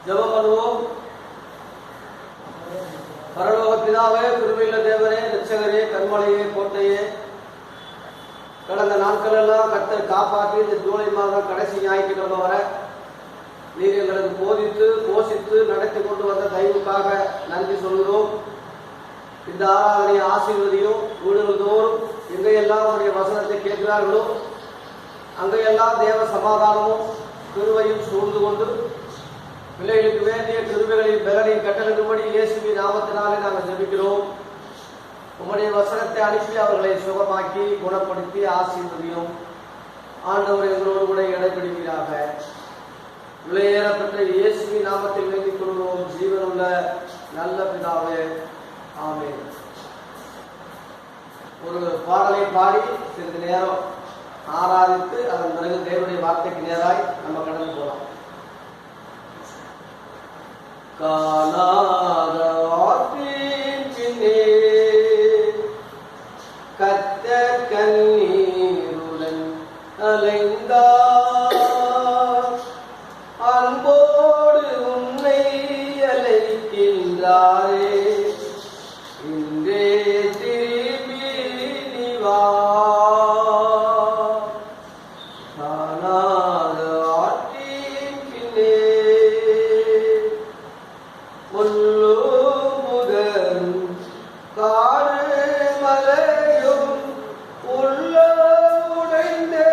ஜெபம் பண்ணுவோம். பரலோக பிதாவே, கிருபையுள்ள தேவனே, இரட்சகரே, கண்மலையே, கோட்டையே, கடந்த நாட்கள் எல்லாம் கர்த்தர் காப்பாற்றி இந்த ஜூலை மாதம் கடைசி ஞாயிற்றுக்கிழமை வர நீர் எங்களுக்கு போதித்து போஷித்து நடத்தி கொண்டு வந்த தயவுக்காக நன்றி சொல்கிறோம். இந்த ஆராதனையை ஆசீர்வதியும். வீடுகள் தோறும் எங்கையெல்லாம் அவருடைய வசனத்தை கேட்கிறார்களோ அங்கையெல்லாம் தேவ சமாதானமும் கிருபையும் சூழ்ந்து கொண்டு பிள்ளைகளுக்கு வேண்டிய கிருபைகளின் பலனையும் கட்டளிடும்படி இயேசுவின் நாமத்தினாலே நாங்கள் ஜெபிக்கிறோம். உம்முடைய வசனத்தை அனுப்பி அவர்களை சுகமாக்கி குணப்படுத்தி ஆசீர்வதியும். ஆண்டவர் எங்களோடு கூட இடைபிடிக்கிறாக. விலையேறப்பட்ட இயேசுவின் நாமத்தில் வேண்டிக் கொள்கிறோம் ஜீவனுள்ள நல்ல பிதாவே, ஆமென். ஒரு பாடலை பாடி சிறிது நேரம் ஆராதித்து அதன் பிறகு தேவனுடைய வார்த்தைக்கு நேராய் நம்ம கடந்து போகலாம். காணாத ஆற்றின் பின்னே கர்த்தர் கண்ணீருடன் அலைந்தார். அன்போடு உன்னை அழைக்கின்றாரே, இன்றே திரும்பி நீ வா. காணாத ஆற்றின் பின்னே முள்ளும் முதலும் காடு மலையும் உள்ள உடைந்தே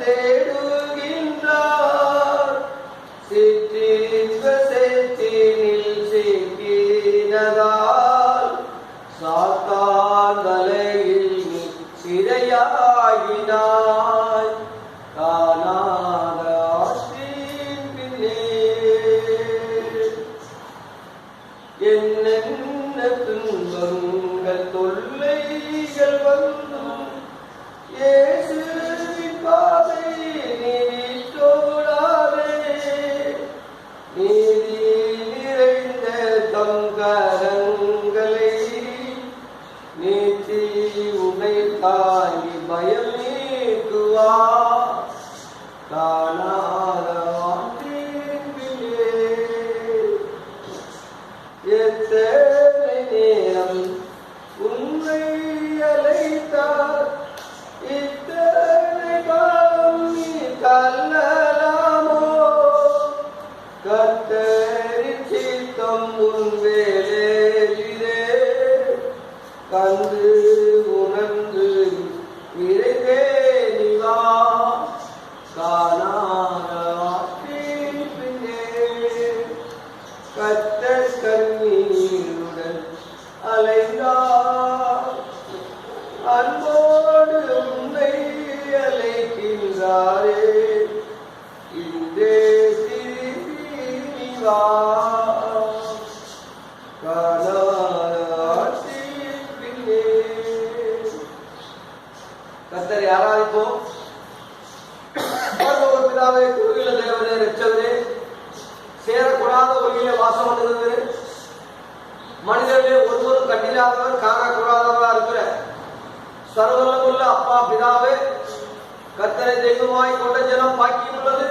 தேடுகின்றார். சிற்றின்ப சேற்றினில் சிக்கினதால் சாத்தான் வலையில் நீ சிறையாகினாய். காணாத ஆற்றின் பின்னே என்னென்ன துன்பங்கள் தொல்லைகள் வந்தும் இயேசுவின் பாதை நீட்டோடாதே. நீதி நிறைந்த தம் கரங்களை நீட்டி உன்னை தாங்கி பயம் நீக்குவார். காணாத ஆற்றின் பின்னே எத்தனை நேரம் உன்னை அழைத்தார். இத்தனை காலம் நீ கல்லலாமோ? கர்த்தரின் சித்தம் உன் வேலையிலே கண்டு உணர்ந்து விரைவே நீ வா. காணாத ஆற்றின் பின்னே கர்த்தர் கண்ணீருடன் அலைந்தார். அன்போடு உன்னை அழைக்கின்றாரே, இன்றே திரும்பி நீ வா. காணாத ஆற்றின் பின்னே. கர்த்தரை ஆராதிப்போம். பரலோக பிதாவே, கிருபையுள்ள தேவனே, இரட்சகரே, சேரக்கூடாத ஒளியிலே வாசம் பண்ணுகிறது. மனிதர்களே ஒருவரும் கண்டில்லாதவர் காணக்கூடாதவரா இருக்கிற சர்வவல்லமையுள்ள அப்பா பிதாவே, கர்த்தரை தெய்வமாய் கொண்ட ஜனம் பாக்கியம் உள்ளது.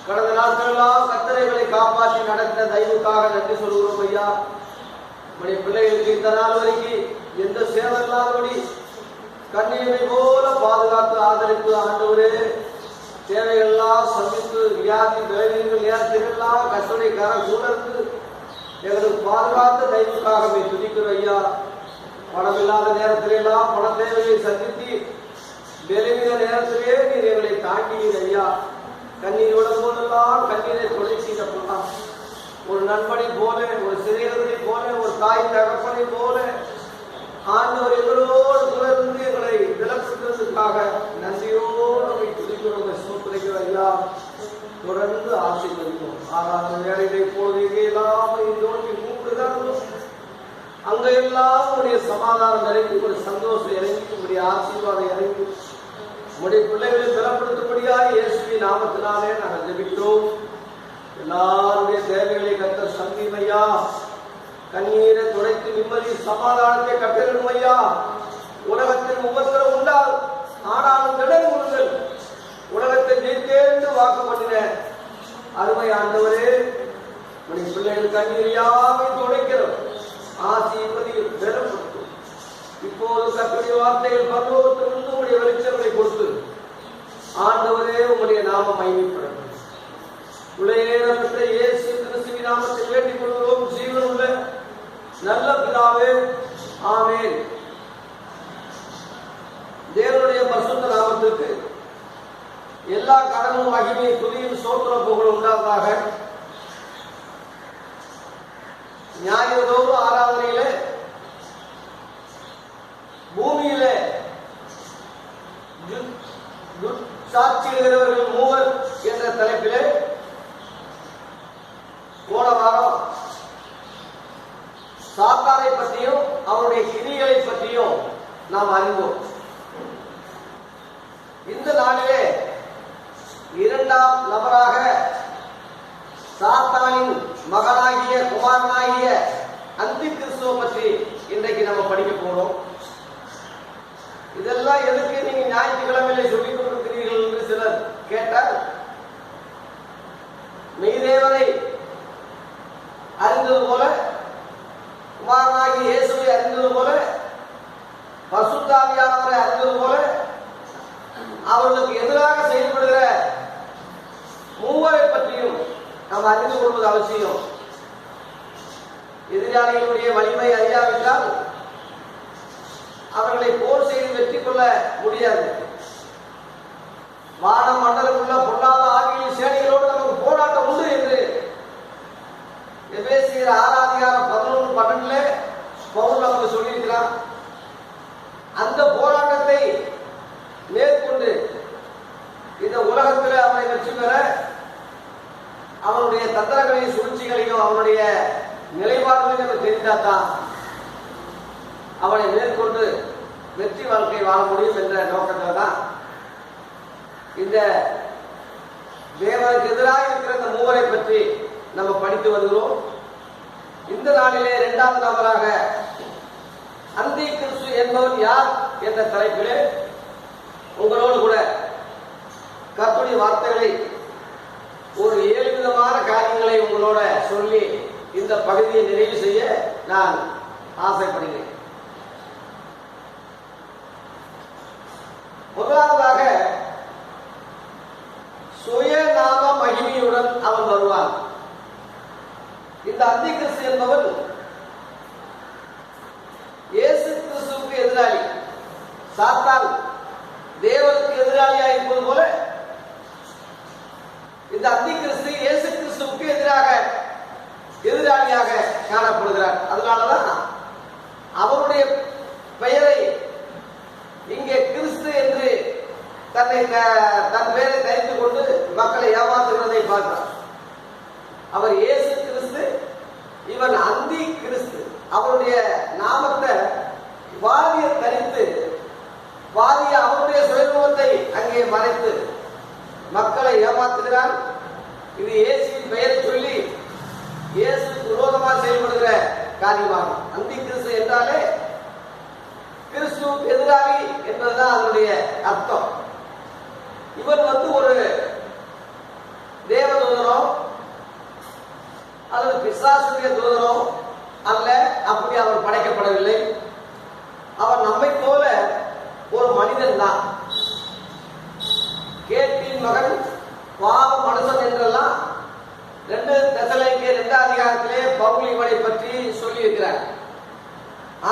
கடந்த நாட்களெல்லாம் கர்த்தரைகளை காப்பாற்றி நடத்த தயவுக்காக நன்றி சொல்கிறோம் ஐயா. நம்முடைய பிள்ளைகளுக்கு இந்த நாள் வரைக்கும் எந்த சேதம் இல்லாதபடி கண்ணீரை போல பாதுகாத்து ஆதரித்து ஆண்டவரே தேவைகள்லாம் சந்தித்து வியாதி வேலைகள் நேரத்திலெல்லாம் கர்த்தருடைய கரம் கூட இருந்து எங்களுக்கு பாதுகாத்த தயவுக்காக துதிக்கிறோம் ஐயா. பணம் இல்லாத நேரத்திலெல்லாம் பண தேவையை சந்தித்து வெளிவித நேரத்திலே நீர் எங்களை தாங்கினீர் ஐயா. கண்ணீரோட போதெல்லாம் கண்ணீரை தொலைச்சிடப்படலாம். ஒரு நண்பனை போல, ஒரு சிறியவனை போல, ஒரு தாய் தகப்பனை போல ஆண்டவர் எங்களோடு தொடர்ந்து எங்களை விலக்குவதற்காக நன்றியோடு துதிக்கிறோம், சோதனைகள் ஐயா. தொடர்ந்து ஆசீர்வதிப்போம். ஆறாவது வேலைகளை போது எங்கெல்லாம் நோக்கி மூன்றுதான் அங்கெல்லாம் உடைய சமாதானம் இறங்கி, ஒரு சந்தோஷம் இறங்கி, உடைய ஆசீர்வாதம் இறங்கி, உடைய பிள்ளைகளை பலப்படுத்தும்படியாக இயேசுவின் நாமத்தினாலே நாங்கள் ஜெபிக்கிறோம். எல்லாருடைய தேவைகளை கர்த்தர் சந்தியும் ஐயா. கண்ணீரை துடைத்து நிம்மதி சமாதானத்தை கட்டளிடும் ஐயா. உலகத்தில் உபத்திரம் உண்டால் ஆனாலும் திடன் கொள்ளுங்கள். உலகத்தை ஜெயித்தேன் வாக்கு பண்ணின அருமை ஆண்டவரே, கண்ணீர் யாவை துடைக்கிறோம், ஆசீர்வதியும் பெறப்படும். இப்போது கர்த்தருடைய வார்த்தைகள் பரலோகத்திலிருந்து உங்களுடைய வெளிச்சங்களை கொடுத்து ஆண்டவரே உங்களுடைய நாமம் மகிமைப்படட்டும். உலகேற இயேசு கிறிஸ்துவின் நாமத்தை வேண்டிக் கொள்கிறோம் ஜீவனுள்ள நல்ல பிதாவே, ஆமென். தேவனுடைய பரிசுத்த நாமத்திற்கு எல்லா கடனும் மகிமை துதியும் சோத்திர புகழும் உண்டாவதாக. ஞாயிறோடு ஆராதனையிலே பூமியிலே சாட்சியிடுகிறவர்கள் மூவர் என்ற தலைப்பிலே போன வாரம் சாத்தானை பற்றியும் அவருடைய கிரிகளை பற்றியும் நாம் அறிந்தோம். இந்த நாளிலே இரண்டாம் நபராக சாத்தானின் மகனாகிய குமாரனாகிய அந்தி கிறிஸ்துவ பற்றி இன்றைக்கு நம்ம படிக்க போறோம். இதெல்லாம் எதுக்கு நீங்க ஞாயிற்றுக்கிழமையிலே சொல்லிக் கொண்டிருக்கிறீர்கள் என்று சிலர் கேட்டால், மெய்தேவரை அறிந்தது போல, குமாரனாகிய இயேசுவை அறிந்தது போல, பரிசுத்தாவியானவரை அறிந்தது போல, அவர்களுக்கு எதிராக செயல்படுகிற மூவரை பற்றியும் நாம் அறிந்து கொள்வது அவசியம். எதிராளிகளுடைய வலிமை அறியாவிட்டால் அவர்களை போர் செய்து வெற்றி கொள்ள முடியாது. வான மண்டலம் உள்ள பொல்லாத ஆகிய சேனைகளோடு நமக்கு போராட்டம் உண்டு என்று எபேசியர் 6:11-12 பவுல் நமக்கு சொல்லியிருக்கிறார். அந்த போராட்டத்தை மேற்கொண்டு இந்த உலகத்தில் அவனை வெற்றி பெற அவனுடைய தந்திரங்களையும் சூழ்ச்சிகளையும் அவனுடைய நிலைப்பாடுகளையும் நமக்கு தெரிந்தால்தான் அவனை மேற்கொண்டு வெற்றி வாழ்க்கை வாழ முடியும் என்ற நோக்கத்தில் தான் இந்த தேவனுக்கு எதிராக இருக்கிற இந்த மூவரை பற்றி நம்ம படித்து வருகிறோம். இந்த நாளிலே இரண்டாவது நபராக அந்தி கிறிஸ்து என்பவன் யார் என்ற தலைப்பிலே உங்களோடு கூட கர்த்தருடைய வார்த்தைகளை ஒரு 7 விதமான காரியங்களை உங்களோட சொல்லி இந்த பகுதியை நிறைவு செய்ய நான் ஆசைப்படுகிறேன். முதலாவதாக சுயநாம மகிமையுடன் அவன் வருவான். இந்த அந்தி கிறிஸ்து என்பவன் இயேசு கிறிஸ்துவுக்கு எதிராளி. சாத்தான் தேவனுக்கு எதிராளியாக இருப்பது போல இந்த அந்தி கிறிஸ்து இயேசு கிறிஸ்துவுக்கு எதிராளியாக காணப்படுகிறார். அதனாலதான் அவருடைய பெயரை இங்கே கிறிஸ்து என்று தன் பெயரை தரித்துக் கொண்டு மக்களை ஏமாற்றுகிறதை பார்க்கிறார். அவர் இயேசு கிறிஸ்து, இவன் அந்தி கிறிஸ்து. அவருடைய நாமத்தை வாதிய தரித்து வாதிய அவருடைய சுயரூபத்தை அங்கே மறைத்து மக்களை ஏமாற்றுகிறார். இது இயேசுவின் பெயரை சொல்லி இயேசுக்கு விரோதமாக செயல்படுகிற காரியமாகும். அந்தி கிறிஸ்து என்றாலே கிறிஸ்துவுக்கு எதிராளி என்பதுதான் அதனுடைய அர்த்தம். இவர் ஒரு தேவதூதனோ அல்லது பிசாசுடைய தூதனோ அல்ல, அப்படி அவர் படைக்கப்படவில்லை. அவர் நம்மை போல ஒரு மனிதன் தான். கேட்டின் மகன், பாவ மனுஷன் என்றெல்லாம் 2 தெசலோனிக்கேயர் 2 அதிகாரத்திலே பவுல் இவனை பற்றி சொல்லி இருக்கிறார்.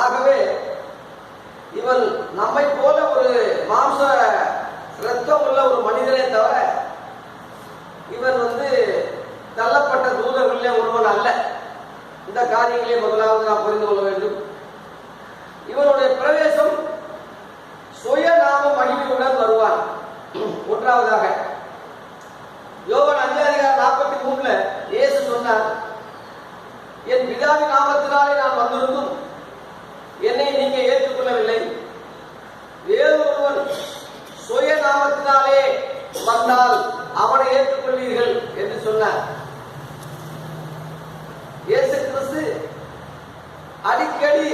ஆகவே இவன் நம்மை போல ஒரு மாம்ச ரத்தம் உள்ள ஒரு மனிதனே தவிர இவன் தள்ளப்பட்ட தூதர்களே ஒருவன் அல்ல. இந்த காரியங்களே முதலாவது நாம் புரிந்து கொள்ள வேண்டும். இவனுடைய பிரவேசம் சுயநாம மகிமையுடன் வருவான். ஒன்றாவதாக யோவான் 5:43 இயேசு சொன்னார், என் பிதாவின் நாமத்தினாலே நான் வந்திருந்தும் என்னை நீங்க ஏற்றுக்கொள்ளவில்லை. வேறு ஒருவன் சுயநாமத்தினாலே வந்தால் அவனை ஏற்றுக்கொள்வீர்கள் என்று சொன்னார். இயேசு கிறிஸ்து அடிக்கடி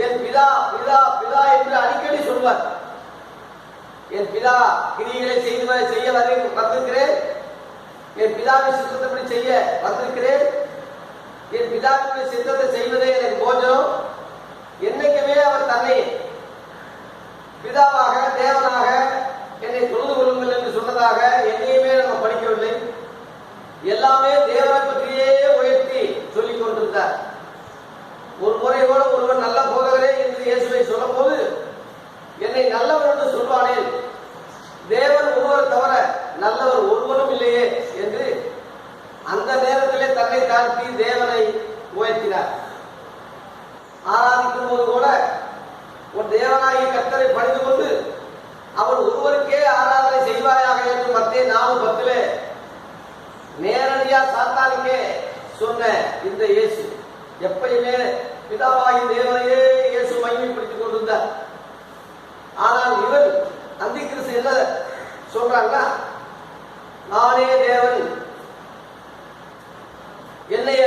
என் பிதா பிதா பிதா என்று அடிக்கடி சொல்வார். என் பிதா கிரிகளை செய்ய வந்திருக்கிறேன், என் பிதாவின் சித்தப்படி செய்ய வந்திருக்கிறேன் என் பிதாவினுடைய சித்தத்தை செய்வதே எனக்கு போஜனம். என்னைக்குமே அவர் தன்னை பிதாவாக தேவனாக என்னை தொழுது கொள்ளுங்கள் என்று சொன்னதாக என்னையுமே நம்ம படிக்கவில்லை. எல்லாமே தேவனை பற்றியே உயர்த்தி சொல்லிக் கொண்டிருந்தார். ஒரு முறையோடு ஒருவர் நல்ல போதகரே என்று இயேசுவை சொல்லும் போது என்னை நல்லவர் என்று சொல்வானேன், தேவன் ஒருவர் தவிர நல்லவர் ஒருவரும் இல்லையே என்று அந்த நேரத்திலே தன்னை தாழ்த்தி தேவனை உயர்த்தினார். ஆராதிக்கும் போது கூட உன் தேவனாகிய கர்த்தரை பணிந்து கொண்டு அவர் ஒருவருக்கே ஆராதனை செய்வாயாக என்று மத்தேயு 4:10 நேரடியா சாத்தானுக்கே சொன்ன இந்த இயேசு எப்பயுமே பிதாவாகி தேவனையே இயேசு மகிமைப்படுத்திக் கொண்டிருந்தார். ஆனால் இவன் அந்தி கிறிஸ்து என்ன சொல்றாங்கன்னா, நானே தேவன், என்னைய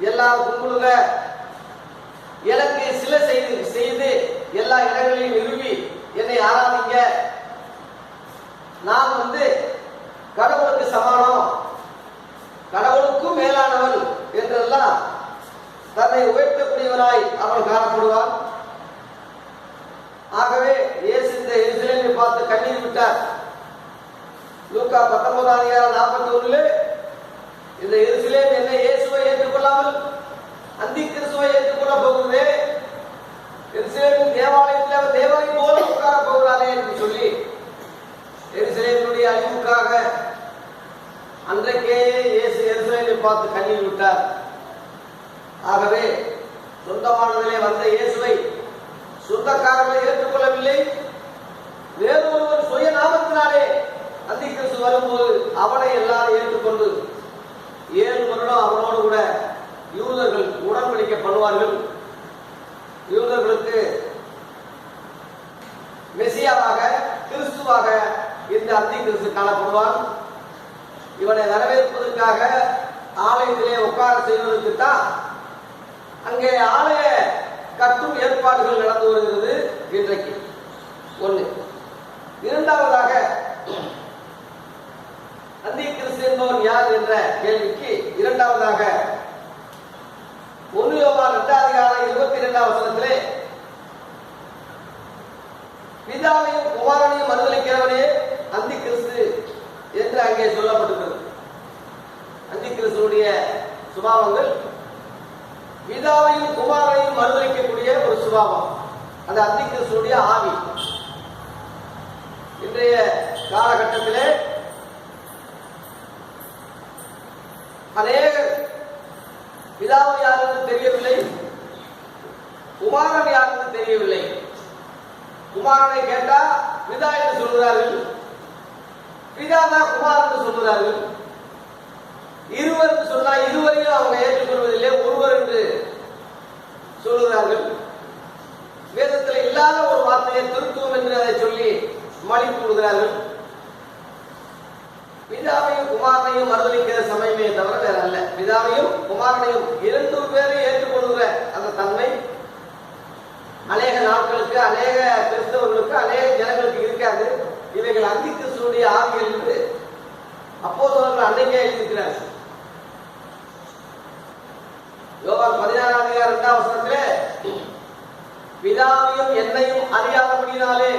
எல்லாரும் கும்பிடுங்க, எனக்கு சிலை செய்து எல்லா இடங்களையும் நிறுவி என்னை ஆராதிங்க, நான் கடவுளுக்கு சமானம், கடவுளுக்கும் மேலானவன் என்றெல்லாம் தன்னை உயர்த்தக்கூடியவனாய் அவன் காணப்படுவான். ஆகவே இயேசு இந்த எருசலேமை பார்த்து கண்ணீர் விட்டார். லூக்கா 19:41 இந்த எருசலேம் என்ன இயேசுவை ஏற்றுக்கொள்ளாமல் அந்தி கிறிஸ்துவை ஏற்றுக்கொள்ள போகிறதே, எருசலேமின் தேவாலயத்தில் அவர் தேவனை போல உட்கார போகிறாரே என்று சொல்லி எருசலேமினுடைய அழிவுக்காக அன்றைக்கே இயேசு எருசலேமை பார்த்து கண்ணீர் விட்டார். ஆகவே சொந்தமானதிலே வந்த இயேசுவை சொந்தக்காரர்களை ஏற்றுக்கொள்ளவில்லை. வேறொருவர் சுய நாமத்தினாலே அந்தி கிறிஸ்து வரும்போது அவனை எல்லாரும் ஏற்றுக்கொண்டு 7 வருடம் அவனோடு கூட யூதர்கள் உடன்படிக்கப்படுவார்கள். யூதர்களுக்கு மெசியாவாக கிறிஸ்துவாக இந்த அந்தி கிறிஸ்து காணப்படுவான். இவனை வரவேற்பதற்காக ஆலயத்திலே உட்கார செய்வதற்கு தான் அங்கே ஆலய கட்டும் ஏற்பாடுகள் நடந்து வருகிறது இன்றைக்கு. ஒன்று. இரண்டாவதாக அந்தி கிறிஸ்து என்பவன் யார் என்ற கேள்விக்கு இரண்டாவதாக 1 யோவான் 2:22 பிதாவையும் குமாரனையும் மறுதலிக்கிறவனே அந்தி கிறிஸ்து என்று அங்கே சொல்லப்பட்டிருக்கிறது. அந்தி கிறிஸ்துடைய சுபாவங்கள் பிதாவையும் குமாரனையும் மறுதலிக்கக்கூடிய ஒரு சுபாவம், அது அந்தி கிறிஸ்துடைய ஆவி. இன்றைய காலகட்டத்திலே அநேகர் பிதாவை யார் என்று தெரியவில்லை, குமாரன் யார் என்று தெரியவில்லை. குமாரனை கேட்டா பிதா என்று சொல்கிறார்கள், பிதாதா குமார் என்று சொல்கிறார்கள். இருவர் என்று சொன்னா இருவரையும் அவங்க ஏற்றுக்கொள்வதில்லை, ஒருவர் என்று சொல்கிறார்கள். வேதத்தில் இல்லாத ஒரு வார்த்தையை திருத்துவம் என்று அதை சொல்லி மலிப்பு விடுகிறார்கள். பிதாவையும் குமாரனையும் மறுதலிக்கிற சமயமே தவிர வேற அல்ல. பிதாவையும் குமாரனையும் 2 பேரையும் ஏற்றுக்கொள்கிற அந்த தன்மை அநேக நாட்களுக்கு, அநேக கிறிஸ்தவர்களுக்கு, அநேக ஜனங்களுக்கு இருக்காது. இவைகள் அந்தி கிறிஸ்துவுடைய ஆவிகள் என்று அப்போஸ்தலர்கள் அன்னைக்கே எழுதியிருக்கிறார்கள். யோவான் 16:2 பிதாவையும் என்னையும் அறியாதபடினாலே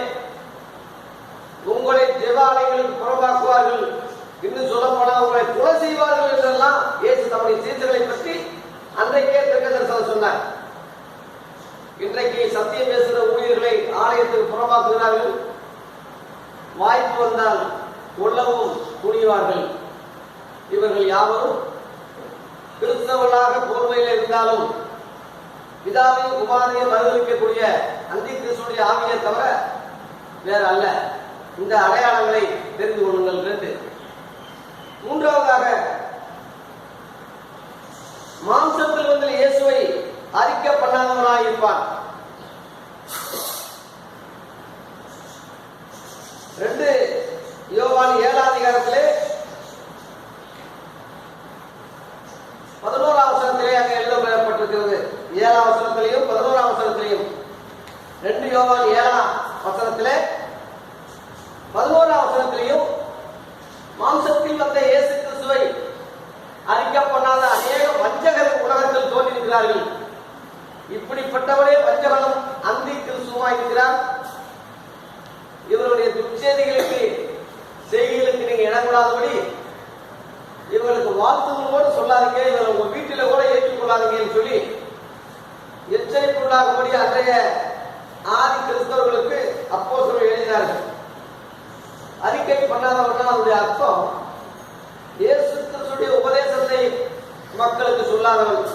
உங்களை ஜெபாலயங்களுக்கு புறம்பாக்குவார்கள், இன்னும் சொல்லப்போனால் உங்களை கொலை செய்வார்கள் என்றெல்லாம் இயேசு தம்முடைய சீடர்களை பற்றி அன்றைக்கே தீர்க்கதரிசனம் சொன்னார். இன்றைக்கு சத்தியம் பேசுகிற ஊழியர்களை ஆலயத்துக்கு புறம்பாக்குகிறார்கள். வாய்ப்பு வந்தால் கொல்லவும் துணிவார்கள். இவர்கள் யாவரும் கிறிஸ்தவர்களாக போர்வையில் இருந்தாலும் பிதாவையும் குமாரனையும் மறுதலிக்கக்கூடிய அந்தி கிறிஸ்துடைய ஆவியை தவிர வேற அல்ல. இந்த அடையாளங்களை தெரிந்து கொள்ளுங்கள். 2. மூன்றாவதாக மாம்சத்தில் வந்து இயேசுவை அறிக்கை பண்ணாதவனாக இருப்பான். 2 யோவான் 7:11 11 அங்கே எழுதப்பட்டிருக்கிறது. 7 11 2 யோவான் 7 11 மாம்சத்தில் வந்த இயேசு கிறிஸ்துவை அறிக்கை பண்ணாத அநேக வஞ்சக துச்செய்திகளுக்கு செய்திகளுக்கு நீங்க இடம் கூடாதபடி இவங்களுக்கு வாழ்த்துகள் கூட சொல்லாதீங்க, இவங்களை உங்க வீட்டில கூட ஏற்றுக்கொள்ளாதீங்கன்னு சொல்லி எச்சரிப்புள்ளாகும்படி அன்றைய ஆதி கிறிஸ்தவர்களுக்கு அப்போஸ்தலர்கள் எழுதினார்கள். அறிக்கை பண்ணாதவர்கள் அதனுடைய அர்த்தம் இயேசு கிறிஸ்துடைய உபதேசத்தை மக்களுக்கு சொல்லாதவர்கள்.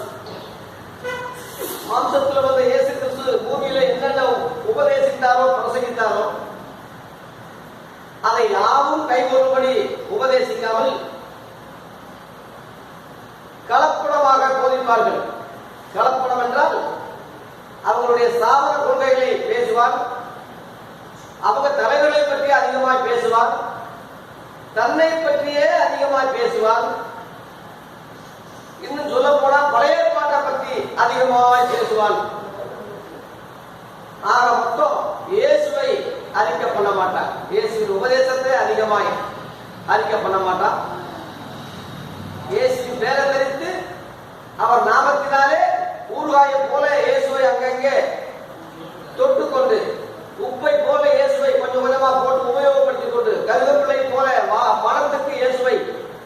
மாம்சத்தில் வந்த இயேசு கிறிஸ்து பூமியில என்னென்ன உபதேசித்தாரோ பிரசங்கித்தாரோ அதை யாவும் கைகொள்ளும்படி உபதேசிக்காமல் கலப்படமாக போதிப்பார்கள். கலப்படம் என்றால் அவங்களுடைய சாதன கொள்கைகளை பேசுவார், அவங்க தலைவர்களை பற்றி அதிகமாய் பேசுவார், தன்னை பற்றியே அதிகமாய் பேசுவார். இன்னும் சொல்ல போனா பழைய ஏற்பாட்டை பற்றி அதிகமாய் பேசுவார். ஆக மொத்தம் இயேசுவை அறிக்கை பண்ண மாட்டார், இயேசுவின் உபதேசத்தை அதிகமாய் அறிக்கை பண்ண மாட்டார். இயேசுவின் பேரை தரித்து அவர் நாமத்தினாலே ஊறுகாயை போல இயேசுவை அங்கங்கே தொட்டுக்கொண்டு, உப்பை போல இயேசுவை கொஞ்சம் கொஞ்சமா போட்டு உபயோகப்படுத்திக் கொண்டு, கருவேப்பிலை போல மனத்துக்கு இயேசுவை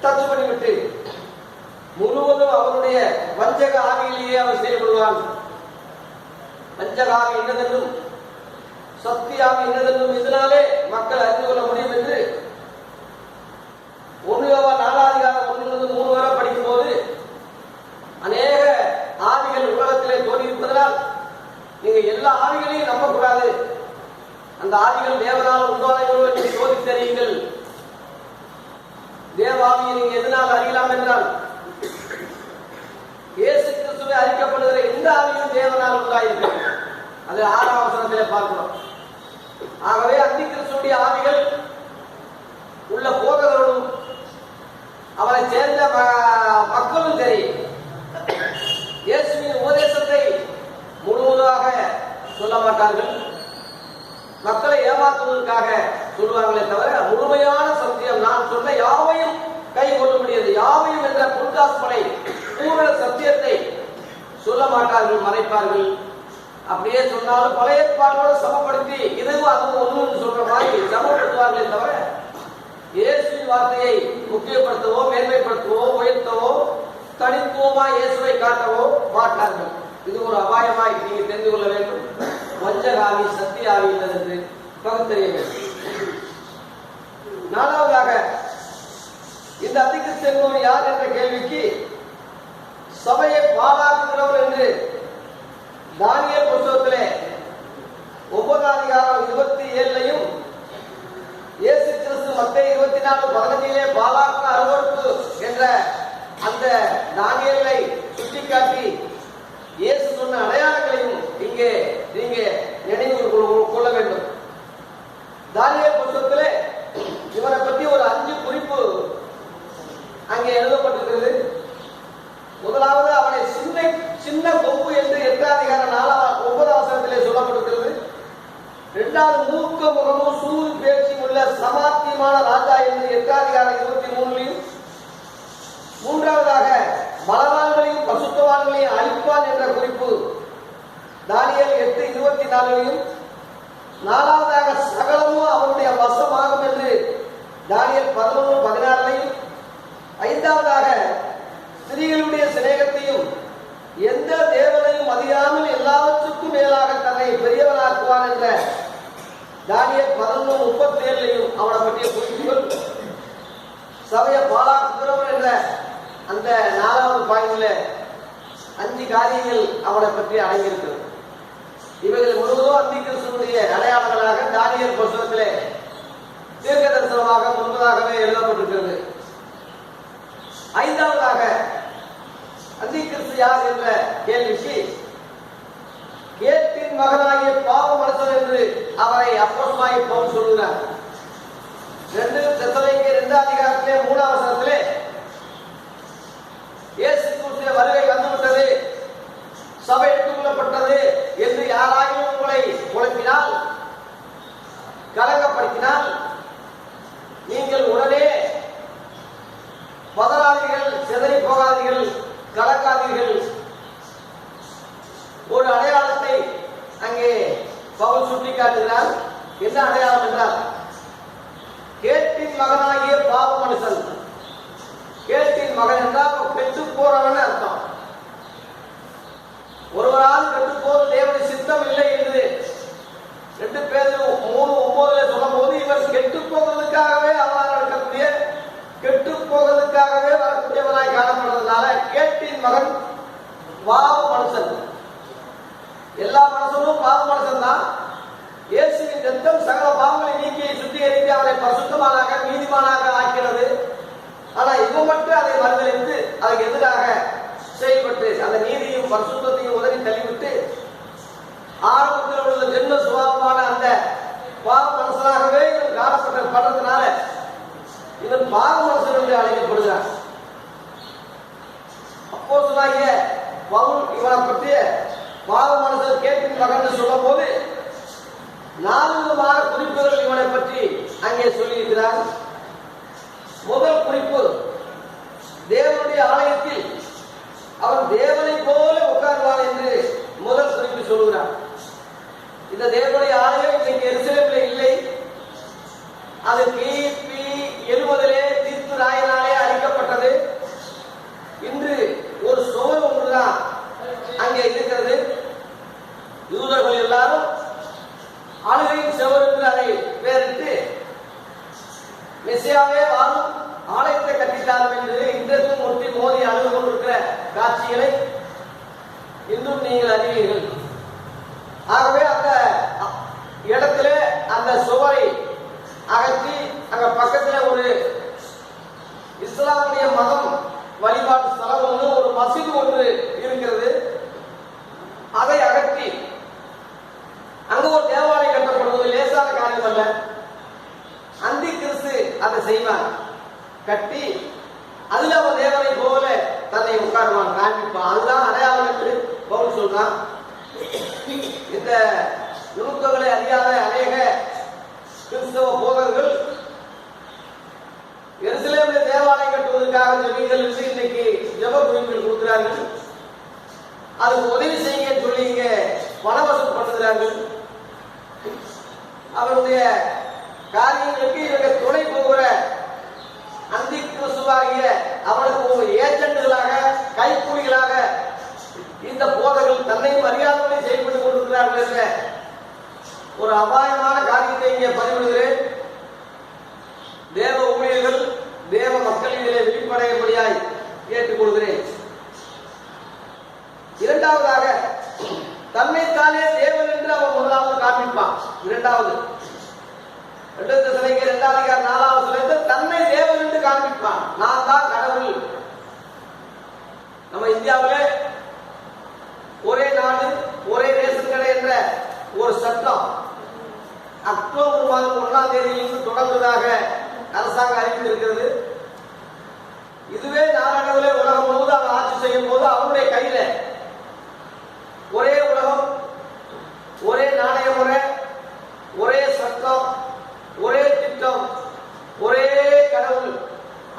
டச் பண்ணிவிட்டு முழுவதும் அவருடைய வஞ்சக ஆவியிலேயே அவர் செயல்படுவார். வஞ்சக ஆவி என்னதென்றும் சத்திய ஆவி என்னதென்றும் இதனாலே மக்கள் அறிந்து கொள்ள முடியும் என்று 1 யோவான் 4:1-3 வரை படிக்கும் போது அநேக ஆவிகள் உலகத்திலே தோன்றியிருப்பதனால் நீங்க எல்லா ஆவிகளையும் நம்பக்கூடாது, அந்த ஆவிகள் தேவனால் உண்டானவர்கள் என்று சோதித்தறியுங்கள். தேவாவியை நீங்க எதனால் அறியலாம் என்றால் இயேசு கிறிஸ்துவை அறிக்கப்படுகிற இந்த ஆவியும் தேவனால் உண்டாயிருக்கிறது. அது 6ஆம் வசனத்திலே பார்க்கிறோம். ஆகவே அந்தி கிறிஸ்துடைய ஆவிகள் உள்ள போதகர்களும் அவரை சேர்ந்த மக்களும் சரி இயேசுவின் உபதேசத்தை முழுவதாக சொல்ல மாட்டார்கள். மக்களை ஏமாற்றுவதற்காக சொல்வார்களே தவிர முழுமையான சத்தியம் நான் சொன்ன யாவையும் கை கொள்ள முடியாது, யாவையும் என்ற புல்காஸ்பனை பூரண சத்தியத்தை சொல்ல மாட்டார்கள், மறைப்பார்கள். அப்படியே சொன்னாலும் பழைய ஏற்பாட்டோடு சமப்படுத்தி இதுவும் அதுவும் ஒன்று சொல்ற மாதிரி சமப்படுத்துவார்களே தவிர இயேசுவின் வார்த்தையை முக்கியப்படுத்தவோ மேன்மைப்படுத்தவோ உயர்த்தவோ தனித்துவமா இயேசுவை காட்டவோ மாட்டார்கள். இது ஒரு அபாயமாய் நீங்க தெரிந்து கொள்ள வேண்டும். வஞ்சகாவி சத்திய ஆவி இல்லை என்று பகுத்தறிய வேண்டும். 4வதாக இந்த அதிகிறிஸ்து என்பவர் யார் என்ற கேள்விக்கு சபையை பாழாக்குகிறவர் என்று தானியேல் புத்தகத்திலே 9:27 இயேசு கிறிஸ்து மத்தேயு 24:15 பாலாக்கு அருவருப்பு என்ற அந்த தானியேலை சுட்டிக்காட்டி இயேசு சொன்ன அடையாளங்களையும் இங்கே நீங்க நினைவு கொள்ள வேண்டும். தானியேல் புத்தகத்திலே இவரை பற்றி ஒரு 5 குறிப்பு அங்கே எழுதப்பட்டிருக்கிறது. முதலாவது அவனை சின்ன கொம்பு என்று 8:9 வசனத்திலே சொல்லப்பட்டிருக்கிறது. 2வது மூக்க முகமும் சூது பேச்சும் உள்ள சமாத்தியமான ராஜா என்று 8:23 3வதாக பலவான்களையும் பசுத்தவான்களையும் அழிப்பான் என்ற குறிப்பு தானியேல் 8:24 4வதாக சகலமும் அவனுடைய வசமாகும் என்று தானியேல் 11:16 5வதாக ஸ்திரீகளுடைய சிநேகத்தையும் எந்த தேவனையும் அறியாமல் எல்லாவற்றுக்கும் மேலாக தன்னை பெரியவனாக்குவான் என்ற தானியேல் 11:37 அவனை பற்றிய குறிப்புகள் சபையை பாழாக்குகிறவன் என்ற அந்த 4வது பாயிண்ட்ல 5 காரியங்கள் அவனை பற்றி அடங்கியிருக்கிறது. இவைகள் முழுவதும் அந்தி கிறிஸ்துவினுடைய அடையாளங்களாக தானியேல் புத்தகத்திலே தீர்க்க தரிசனமாக முன்பதாகவே எழுதப்பட்டிருக்கிறது. 5வதாக அந்தி கிறிஸ்து யார் என்ற கேள்விக்கு கேட்டின் மகனாகிய பாவ மனுஷன் என்று அவரை அப்போஸ்தலனாகிய பவுல் சொல்கிறார். 2 தெசலோனிக்கேயர் 2:3 வசனத்திலே இயேசு கிறிஸ்துவின் வருகை வந்துவிட்டது, சபை எடுத்துக்கொள்ளப்பட்டது என்று யாராயும் உங்களை குழப்பினால், கலங்கப்படுத்தினால் நீங்கள் உடனே பதறாதீர்கள், சிதறி போகாதீர்கள், கலக்காதீர்கள். ஒரு அடையாளத்தை அங்கே பவுல் சுட்டிக்காட்டுகிறார். என்ன அடையாளம் என்றால் மகனாகிய பாவ மனுஷன். கேட்டின் மகன் என்றால் கெட்டு போறவன் அர்த்தம். ஒருவரால் கெட்டு போது தேவனுடைய சித்தம் இல்லை என்று 2 பேதுரு 3:9 சொல்லும் போது இவர் கெட்டு போகிறதுக்காகவே அவ்வாறு இருக்கக்கூடிய கெட்டு போகிறதுக்காகவே வரக்கூடியவனாய் காணப்படுறதுனால கேட்டின் மகன் பாவ மனுஷன். எல்லா மனுஷனும் பாவ மனுஷன் தான். இயேசுவின் ரத்தம் சகல பாவங்களை நீக்கி சுத்திகரித்து அவரை பரிசுத்தமானாக நீதிமானாக ஆக்கிறது. ஆனா இவன் மட்டும் அதை மறுதலித்து அதுக்கு எதிராக செயல்பட்டு அந்த நீதியும் பரிசுத்தத்தையும் உதவி தள்ளிவிட்டு ஆரம்பத்தில் உள்ள ஜென்ம சுபாவமான அந்த பாவ மனுஷனாகவே இவன் காணப்படுறதுனால இவன் பாவ மனுஷன் என்று அழைக்கப்படுகிறார். அப்போஸ்தலனாகிய பவுல் இவனை பற்றிய பாவ மனுஷன் கேட்டின் மகன் சொல்லும் போது 4 விதமான குறிப்புகள் இவனை பற்றி அங்கே சொல்லியிருக்கிறார். முதல் குறிப்பு, தேவனுடைய ஆலயத்தில் அவன் தேவனை போல உட்கார்வான் என்று முதல் குறிப்பு சொல்கிறார். இந்த தேவனுடைய ஆலயம் இன்னைக்கு எருசலேமில் இல்லை. அது கிபி 70 தீர்த்து ராயனாலே அழிக்கப்பட்டது. இன்று ஒரு சுவர் ஒன்றுதான் அங்கே இருக்கிறது. யூதர்கள் எல்லாரும் ஆளுகையின் செவர் என்று அதை பெயரிட்டு மெசியாவே வாழும் ஆலயத்தை கட்டிட்டார் என்று இன்றைக்கும் முட்டி மோதி அழுது கொண்டிருக்கிற காட்சிகளை இன்றும் நீங்கள் அறிவீர்கள். ஆகவே அந்த இடத்துல அந்த சுவரை அகற்றி அங்க பக்கத்தில் ஒரு இஸ்லாமிய மதம் வழிபாட்டு ஸ்தலம் ஒன்று, ஒரு மசீது ஒன்று இருக்கிறது. அதை அகற்றி அங்க ஒரு தேவாலயம் கட்டப்படுவது லேசான காரியம் அல்ல. அந்தி கிறிஸ்து அதை செய்வான். கட்டி அதுல அவன் தேவனை போல தன்னை உட்காருவான், காண்பிப்பான். அதுதான் அடையாளம் என்று பவுல் சொல்றான். இந்த நுணுக்கங்களை அறியாத அநேக கிறிஸ்தவ போதகர்கள் எருசலேமில் தேவாலயம் கட்டுவதற்காக ஜெபிங்கள் என்று இன்னைக்கு ஜெப குறிப்புகள் கொடுக்கிறார்கள். அதுக்கு உதவி செய்ய சொல்லி இங்க பண வசூல் பண்ணுகிறார்கள். அவருடைய காரியங்களுக்கு இவங்க துணை போகிற அந்தி கிறிஸ்துவாகிய அவனுக்கு ஒரு ஏஜென்ட்களாக கைக்கூலிகளாக இந்த போதர்கள் தன்னையும் அறியாதவரை செயல்பட்டுக் கொண்டிருக்கிறார்கள் என்ற ஒரு அபாயமான காரியத்தை இங்கே பதிவிடுகிறேன். தேவ ஊழியர்கள் தேவ மக்களிலே வெளிப்படையபடியாய் கேட்டுக்கொள்கிறேன். இரண்டாவதாக, தன்னைத்தானே தேவன் என்று அவன் முதலாவது காண்பிப்பான். இரண்டாவது 2 தெசலோனிக்கேயர் 2:4 தன்னை தேவன் என்று காண்பிப்பான். நான் தான் கடவுள். நம்ம இந்தியாவிலே ஒரே நாடு ஒரே ரேஷன் கடை என்ற ஒரு சட்டம் அக்டோபர் மாதம் 1ஆம் தேதியிலிருந்து தொடங்குவதாக அரசாங்கம் அறிவித்திருக்கிறது. இதுவே நாளடைவிலே உலகம் முழுவதும் அவன் ஆட்சி செய்யும் போது அவனுடைய கையில ஒரே உலகம், ஒரே நாணய முறை, ஒரே சட்டம், ஒரே திட்டம், ஒரே கடவுள்,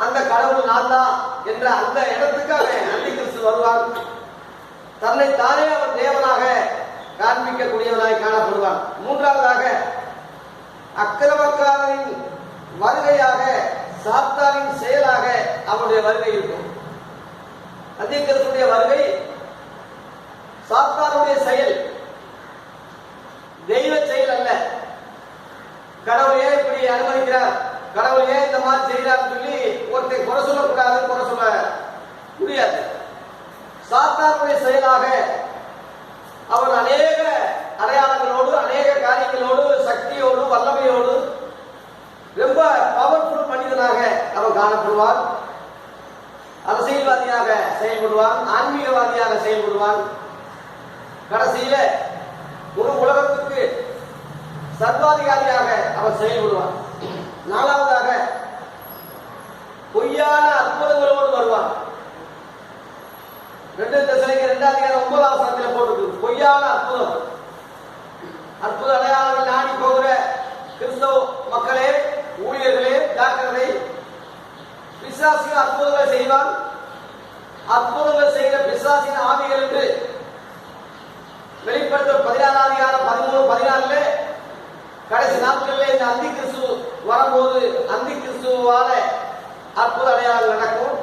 அந்த கடவுள் நான் தான் என்ற அந்த இடத்துக்கு அவன் அந்தி கிறிஸ்து வருவான். தன்னை தானே அவன் தேவனாக காண்பிக்கக்கூடியவனாய் காணப்படுவான். மூன்றாவதாக, அக்கிரமக்காரரின் வருகையாக சாத்தானின் செயலாக அவனுடைய வருகை இருக்கும். அந்தி கிறிஸ்துடைய வருகை சாத்தானுடைய செயல், தெய்வ செயல் அல்ல. கடவுள் ஏன் இப்படி அனுமதிக்கிறார், கடவுள் ஏன் இந்த மாதிரி செய்கிறார் சொல்லி ஒருத்தரை குறை சொல்லக்கூடாது, குறை சொல்ல முடியாது. சாத்தானுடைய செயலாக அவன் அநேக அடையாளங்களோடு, அநேக காரியங்களோடு, சக்தியோடு, வல்லமையோடு, ரொம்ப பவர்ஃபுல் மனிதனாக அவன் காணப்படுவான். அரசியல்வாதியாக செயல்படுவான், ஆன்மீகவாதியாக செயல்படுவான். கடைசியில ஒரு உலகத்துக்கு சர்வாதிகாரியாக அவன் செயல்படுவான். நாலாவதாக, பொய்யான அற்புதங்களோடு வருவான். 2 தெசலோனிக்கேயர் 2:9 போட்டிருக்கு. பொய்யான அற்புதம், அற்புத அடையாளங்கள் நாடி போகிற கிறிஸ்தவ மக்களே, ஊழியர்களே, டாக்டர்களே, பிசாசின் அற்புதங்களை செய்வான். அற்புதங்கள் செய்கிற பிசாசின் ஆவிகள் என்று வெளிப்படுத்த 16:13-14 கடைசி நாட்களில் இந்த அந்தி கிறிஸ்து வரும்போது அந்தி கிறிஸ்து கிறிஸ்துவால அற்புத அடையாளங்கள் நடக்கும்.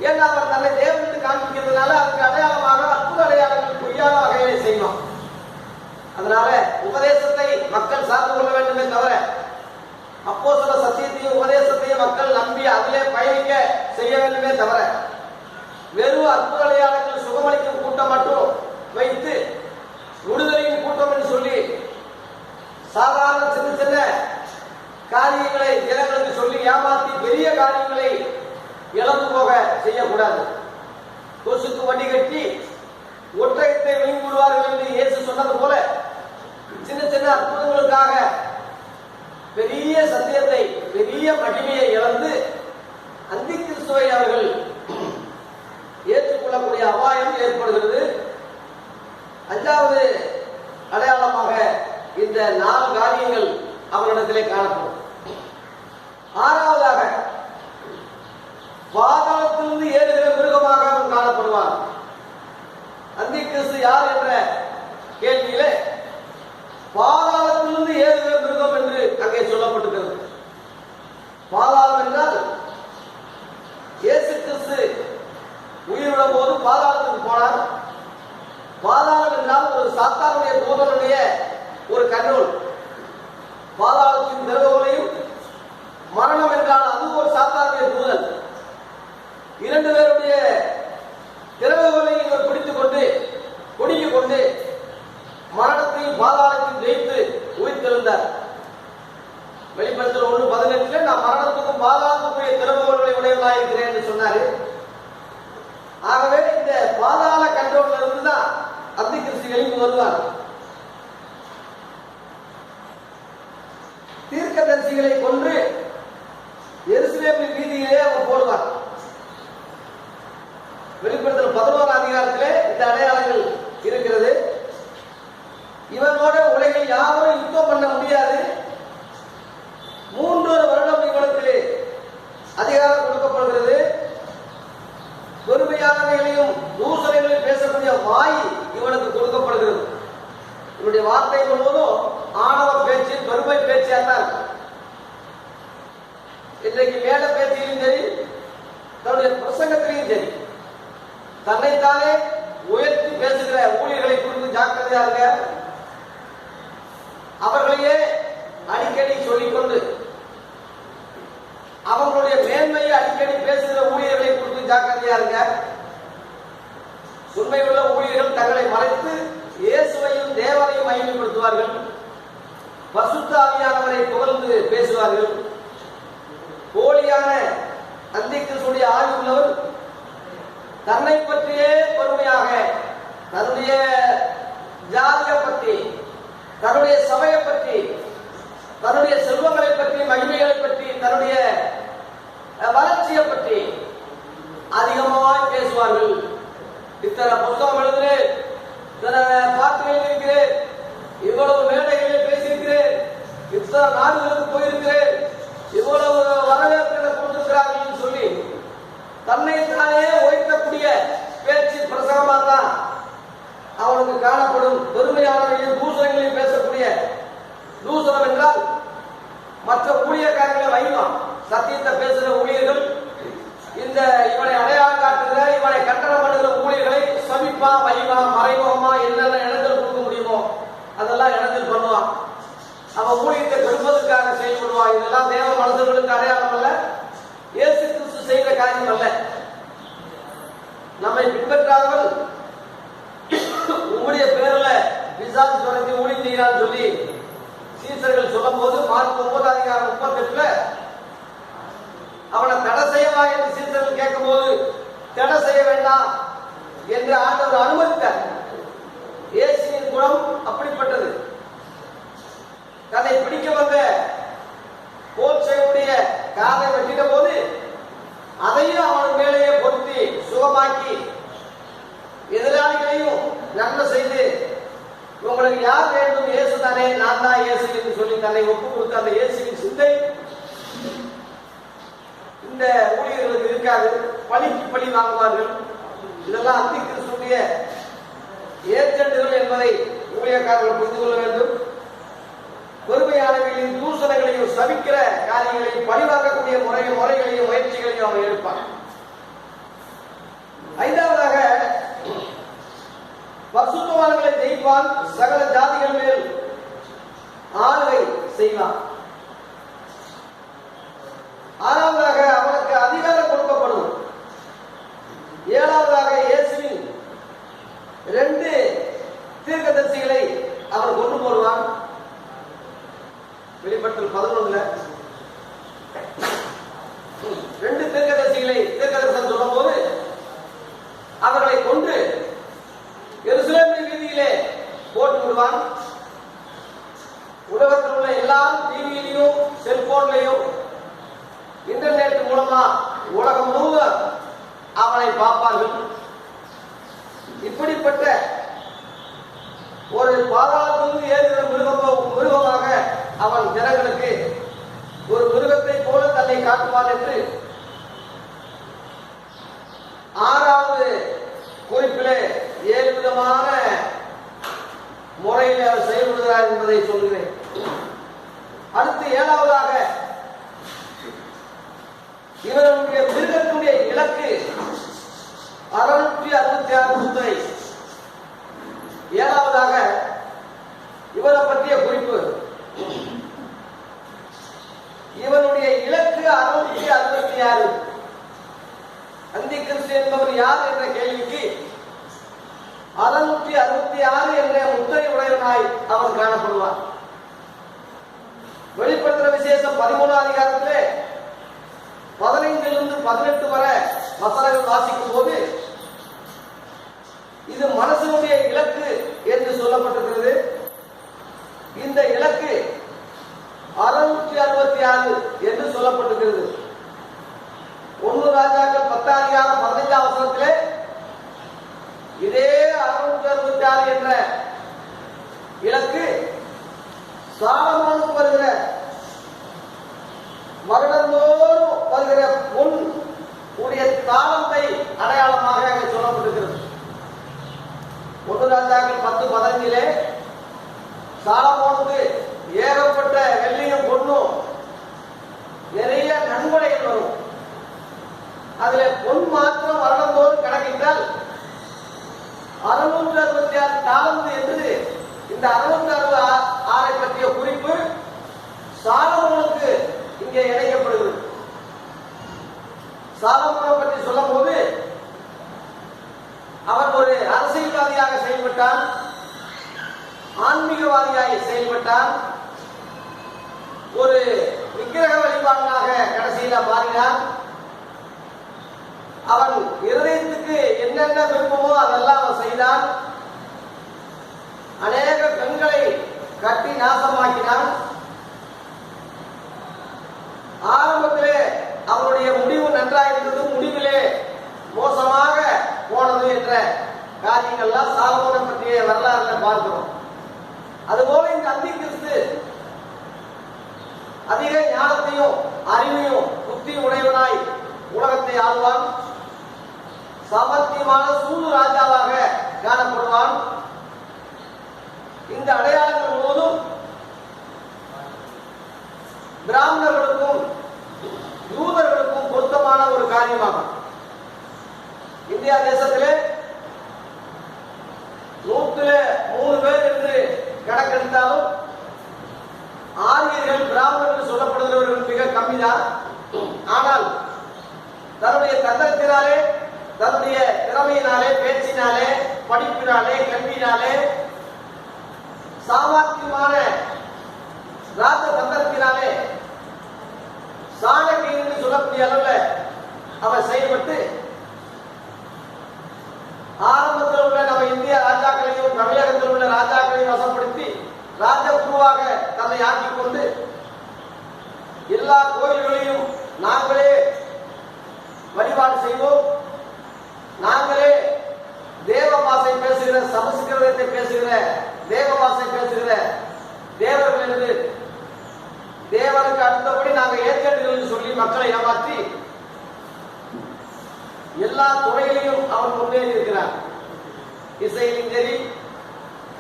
ஏன்னா அவர் தன்னை தேவனுக்கு காண்பிக்கிறதுனால அதுக்கு அடையாளமாக அற்புத அடையாளங்கள் பொய்யான வகையிலே செய்யணும். அதனால உபதேசத்தை மக்கள் சார்ந்து கொள்ள வேண்டுமே தவிர அப்போஸ்தல சத்தியத்தையும் உபதேசத்தையும் மக்கள் நம்பி அதிலே பயணிக்க செய்ய வேண்டுமே தவிர வெறும் அற்புத அடையாளங்கள் சுகமளிக்கும் கூட்டம் மட்டும் வைத்து விடுதலையின் கூட்டம் என்று சொல்லி சாதாரண சின்ன சின்ன காரியங்களை ஜனங்களுக்கு சொல்லி ஏமாற்றி பெரிய காரியங்களை இழந்து போக செய்யக்கூடாது. கொசுக்கு வண்டி கட்டி ஒட்டகத்தை விழுங்கி விடுவார்கள் என்று இயேசு சொன்னது போல சின்ன சின்ன அற்புதங்களுக்காக பெரிய சத்தியத்தை பெரிய மகிமையை இழந்து அந்தி கிறிஸ்துவை அவர்கள் ஏற்றுக்கொள்ளக்கூடிய அபாயம் ஏற்படுகிறது. அஞ்சாவது அடையாளமாக இந்த 4 காரியங்கள் அவரிடத்திலே காணப்படும். ஆறாவதாக பாதாளத்திலிருந்து ஏறுகிற மிருகமாக அவன் காணப்படுவான். அந்தி கிறிஸ்து யார் என்ற கேள்வியிலே பாதாளத்திலிருந்து ஏறுகிற மிருகம் என்று அங்கே சொல்லப்பட்டிருக்கிறது. பாதாளம் என்றால் இயேசு கிறிஸ்து உயிரிழந்த போது பாதாளத்துக்கு போனார். பாதாளம் என்றால் ஒரு சாத்தானுடைய தூதனுடைய ஒரு கண்ட்ரோல். பாதாளத்தின் திறவுகளையும் மரணம் என்றால் அது ஒரு சாத்தானுடைய தூதன். 2 பேருடைய திறவுகளையும் இவர் பிடித்துக் கொண்டு கொடிக்கு கொண்டு மரணத்தையும் பாதாளத்தையும் ஜெயித்து உயிர்த்தெழுந்தார். வெளிப்படுத்தல் 1:18 நான் மரணத்துக்கும் பாதாளத்துக்குரிய திறவுகளை உடையவனாக இருக்கிறேன் என்று சொன்னாரு. ஆகவே இந்த பாதாள கண்ட்ரோல்ல இருந்து தான் அந்தி கிறிஸ்து எழுப்பி வருவார். தீர்க்கதரிசிகளை கொன்று எருசலேமின் வீதியிலே அவர் போடுவார். வெளிப்படுத்தல் 11ஆம் அதிகாரத்திலே இந்த அடையாளங்கள் இருக்கிறது. இவனோட உலகில் யாரும் யுத்தம் பண்ண முடியாது. 3 வருடம் இவனுக்கு அதிகாரம் கொடுக்கப்படுகிறது. பெருமையானவைகளையும் தூசணைகளையும் பேசக்கூடிய வாய் இவனுக்கு கொடுக்கப்படுகிறது. இவனுடைய வார்த்தை முழுவதும் ஆணவ பேச்சு பெருமை பேச்சியா தான் இருக்கு. இன்றைக்கு மேல பேச்சிலும் சரி தன்னுடைய பிரசங்கத்திலையும் சரி தன்னைத்தானே உயர்த்தி பேசுகிற ஊழியர்களை குறித்து ஜாக்கிரதையா இருக்க. அவர்களையே அடிக்கடி சொல்லிக்கொண்டு அவர்களுடைய மேன்மையை அடிக்கடி பேசுகிற ஊழியர்களை குறித்து ஜாக்கிரதையா இருக்க. உண்மை உள்ள ஊழியர்கள் தங்களை மறைத்து இயேசுவையும் தேவனையும் மகிமைப்படுத்துவார்கள். பரிசுத்த ஆவியானவரை புகழ்ந்து பேசுவார்கள். போலியான அந்தி கிறிஸ்துவுடைய ஆவி உள்ளவர் தன்னை பற்றியே பொறுமையாக தன்னுடைய ஜாதியை பற்றி தன்னுடைய சபையை பற்றி தன்னுடைய செல்வங்களை பற்றி மகிமைகளை பற்றி தன்னுடைய வளர்ச்சியை பற்றி அதிகமாய் பேசுவார்கள். இத்தனை புத்தகம் எழுதுகிறேன், இத்தனை பாட்டு எழுதியிருக்கிறேன், இவ்வளவு மேடைகளில் பேசியிருக்கிறேன், இத்தனை நாடுகளுக்கு போயிருக்கிறேன், இவ்வளவு வரவேற்பை கொடுத்திருக்கிறார்கள் சொல்லி தன்னைத்தானே உயர்த்தக்கூடிய பேச்சு பிரசங்கமாக தான் அவனுக்கு காணப்படும். பெருமையானவர்களையும் தூசணங்களையும் பேசக்கூடிய தூசணம் என்றால் மற்ற ஊழியக்காரர்களை வைவான். சத்தியத்தை பேசுகிற ஊழியர்கள் இந்த இவனை அடையாளம் காட்டுகிற இவனை கண்டனம் பண்ணுகிற ஊழியர்களை சமிப்பா வைவா மறைமுகமா என்னென்ன இடங்கள் கொடுக்க முடியுமோ அதெல்லாம் இடத்தில் பண்ணுவான். அவன் ஊழியத்தை பெறுவதற்காக செயல்படுவான். இதெல்லாம் தேவ மனிதர்களுக்கு அடையாளம் அல்ல, இயேசு கிறிஸ்து செய்த காரியம் அல்ல. நம்மை பின்பற்றாதவர்கள் உங்களுடைய பேர்ல பிசாசு தொடர்ந்து ஊழியம் செய்யறான்னு சொல்லி சீசர்கள் சொல்லும் போது மார்க் 9:38 அவனை தடை செய்யவா என்று சீசர்கள் கேட்கும் போது தடை செய்ய வேண்டாம் என்று ஆண்டவர் அனுமதித்தார். இயேசுவின் குணம் அப்படிப்பட்டது. தன்னை பிடிக்க வந்த போர்ச்சையுடைய காதை வெட்டின போது அதையும் அவன் மேலேயே பொருத்தி சுகமாக்கி எதிராளிகளையும் நன்மை செய்து உங்களுக்கு யார் வேண்டும், இயேசு தானே, நான் தான் இயேசு என்று சொல்லி தன்னை ஒப்பு கொடுத்த அந்த இயேசுவின் சிந்தை இந்த ஊழியர்களுக்கு இருக்காது. பழிக்கு பழி வாங்குவார்கள். இதெல்லாம் அந்தி கிறிஸ்துவுடைய ஏஜெண்டுகள் என்பதை ஊழியக்காரர்கள் புரிந்து கொள்ள வேண்டும். பெருமையானவர்களின் தூஷணங்களையும் சபிக்கிற காரியங்களையும் பழிவாங்கக்கூடிய முறைகளையும் முயற்சிகளையும் அவன் எடுப்பான். ஐந்தாவதாக பரிசுத்தவான்களை ஜெயிப்பான், சகல ஜாதிகள் மேல் ஆளுகை செய்வான். ஆறாவதாக அவனுக்கு அதிகாரம் கொடுக்கப்படும். ஏழாவதாக இயேசுவின் 2 தீர்க்கதரிசிகளை அவன் கொண்டு போடுவான். வெளிப்படுத்தல் 11 2 தீர்க்கதரிசிகளை தீர்க்கதரிசனம் சொல்லும் போது அவர்களை கொண்டு எருசலேமின் வீதியிலே போட்டு விடுவான். உலகத்தில் உள்ள எல்லாரும் டிவியிலையும் செல்போன்லையும் இன்டர்நெட் மூலமா உலகம் முழுவதும் அவனை பார்ப்பார்கள். இப்படிப்பட்ட ஒரு பாதாளத்திலிருந்து ஏறுகிற மிருகமாக அவன் ஜனங்களுக்கு ஒரு மிருகத்தை போல தன்னை காட்டுவான் என்று 6வது குறிப்பிலே 7 விதமான முறையில் அவர் செயல்படுகிறார் என்பதை சொல்கிறேன். அடுத்து 7வதாக இவருடைய மிருகத்தினுடைய இலக்கு 666 முத்திரை. 7வதாக இவரை பற்றிய குறிப்பு, இவனுடைய இலக்கு 666. அந்தி கிறிஸ்து என்பவர் யார் என்ற கேள்விக்கு 666 என்ற முத்திரை உடையவனாய் அவன் காணப்படுவார். வெளிப்படுத்துகிற விசேஷம் 13ஆம் அதிகாரத்திலே 15 18 வரை வசனங்கள் வாசிக்கும் போது இது மனசனுடைய இலக்கு என்று சொல்லப்பட்டிருக்கிறது. இந்த இலக்கு 666 என்று சொல்லப்பட்டிருக்கிறது. 1 ராஜாக்கள் 10ஆம் அதிகாரம் 15ஆம் வசனத்திலே இதே 666 என்ற இலக்கு சாலமோனுக்கு வருகிற வருடந்தோறும் வருகிற பொன் உடைய தாளத்தை அடையாளமாக அங்கே சொல்லப்பட்டிருக்கிறது. 1 ராஜாக்கள் 10:15 சாலமோனுக்கு ஏகப்பட்ட வெள்ளியும் பொன்னும் நிறைய நன்கொடைகள் வரும். அதுல பொன் மாத்திரம் வருடந்தோறும் கணக்கிட்டால் 666 தாளந்து என்று இந்த 666 பற்றிய குறிப்பு சாலமோனுக்கு இங்கே இணைக்கப்படுகிறது. சாலமோனை பற்றி சொல்லும் போது அவன் ஒரு அரசியல்வாதியாக செயல்பட்டான், ஆன்மீகவாதியாக செயல்பட்டான், ஒரு விக்கிரக வழிபாடனாக கடைசியில மாறினான். அவன் இருதயத்துக்கு என்னென்ன விருப்பமோ அதெல்லாம் அவன் செய்தான். அநேக பெண்களை கட்டி நாசமாக்கினான். ஆரம்பத்திலே அவனுடைய முடிவு நன்றாக இருந்தது, முடிவிலே மோசமாக போனது என்ற காரியங்கள்லாம் சாலமோனை பற்றிய வரலாறுல பார்க்கிறோம். அதுபோல இந்த அந்தி கிறிஸ்து அதிக ஞானத்தையும் அறிவையும் புத்தி உடையவனாய் உலகத்தை ஆள்வான். சாமர்த்தியமான சூது ராஜாவாக காணப்படுவான். இந்த அடையாளங்கள் முழுவதும் பிராமணர்களுக்கும் யூதர்களுக்கும் பொருத்தமான ஒரு காரியமாகும். இந்தியா தேசத்திலே 103 பேர் என்று கணக்கெடுத்தாலும் ஆரியர்கள் பிராமணர்கள் சொல்லப்படுகிறவர்கள் மிக கம்மிதான். ஆனால் தன்னுடைய தந்தத்தினாலே, தன்னுடைய திறமையினாலே, பேச்சினாலே, படிப்பினாலே, கல்வியினாலே, சாமர்த்தியமான ராஜ தந்திரத்தினாலே சாணக்கியன் என்று சொல்லக்கூடிய அளவில் அவர் செயல்பட்டு ஆரம்பத்தில் உள்ள நம்ம இந்திய ராஜாக்களையும் தமிழகத்தில் உள்ள ராஜாக்களையும் வசப்படுத்தி ராஜகுருவாக தன்னை ஆக்கிக் கொண்டு எல்லா கோயில்களையும் நாங்களே வழிபாடு செய்வோம், நாங்களே தேவ பாஷை பேசுகிற, சமஸ்கிருதத்தை பேசுகிற, தேவ பாஷை பேசுகிற தேவர்கள் என்று தேவனுக்கு அடுத்தபடி நாங்கள் ஏற்கனவே சொல்லி மக்களை ஏமாற்றி எல்லா துறையிலையும் அவன் முன்னேறி இருக்கிறார். இசையிலும் சரி,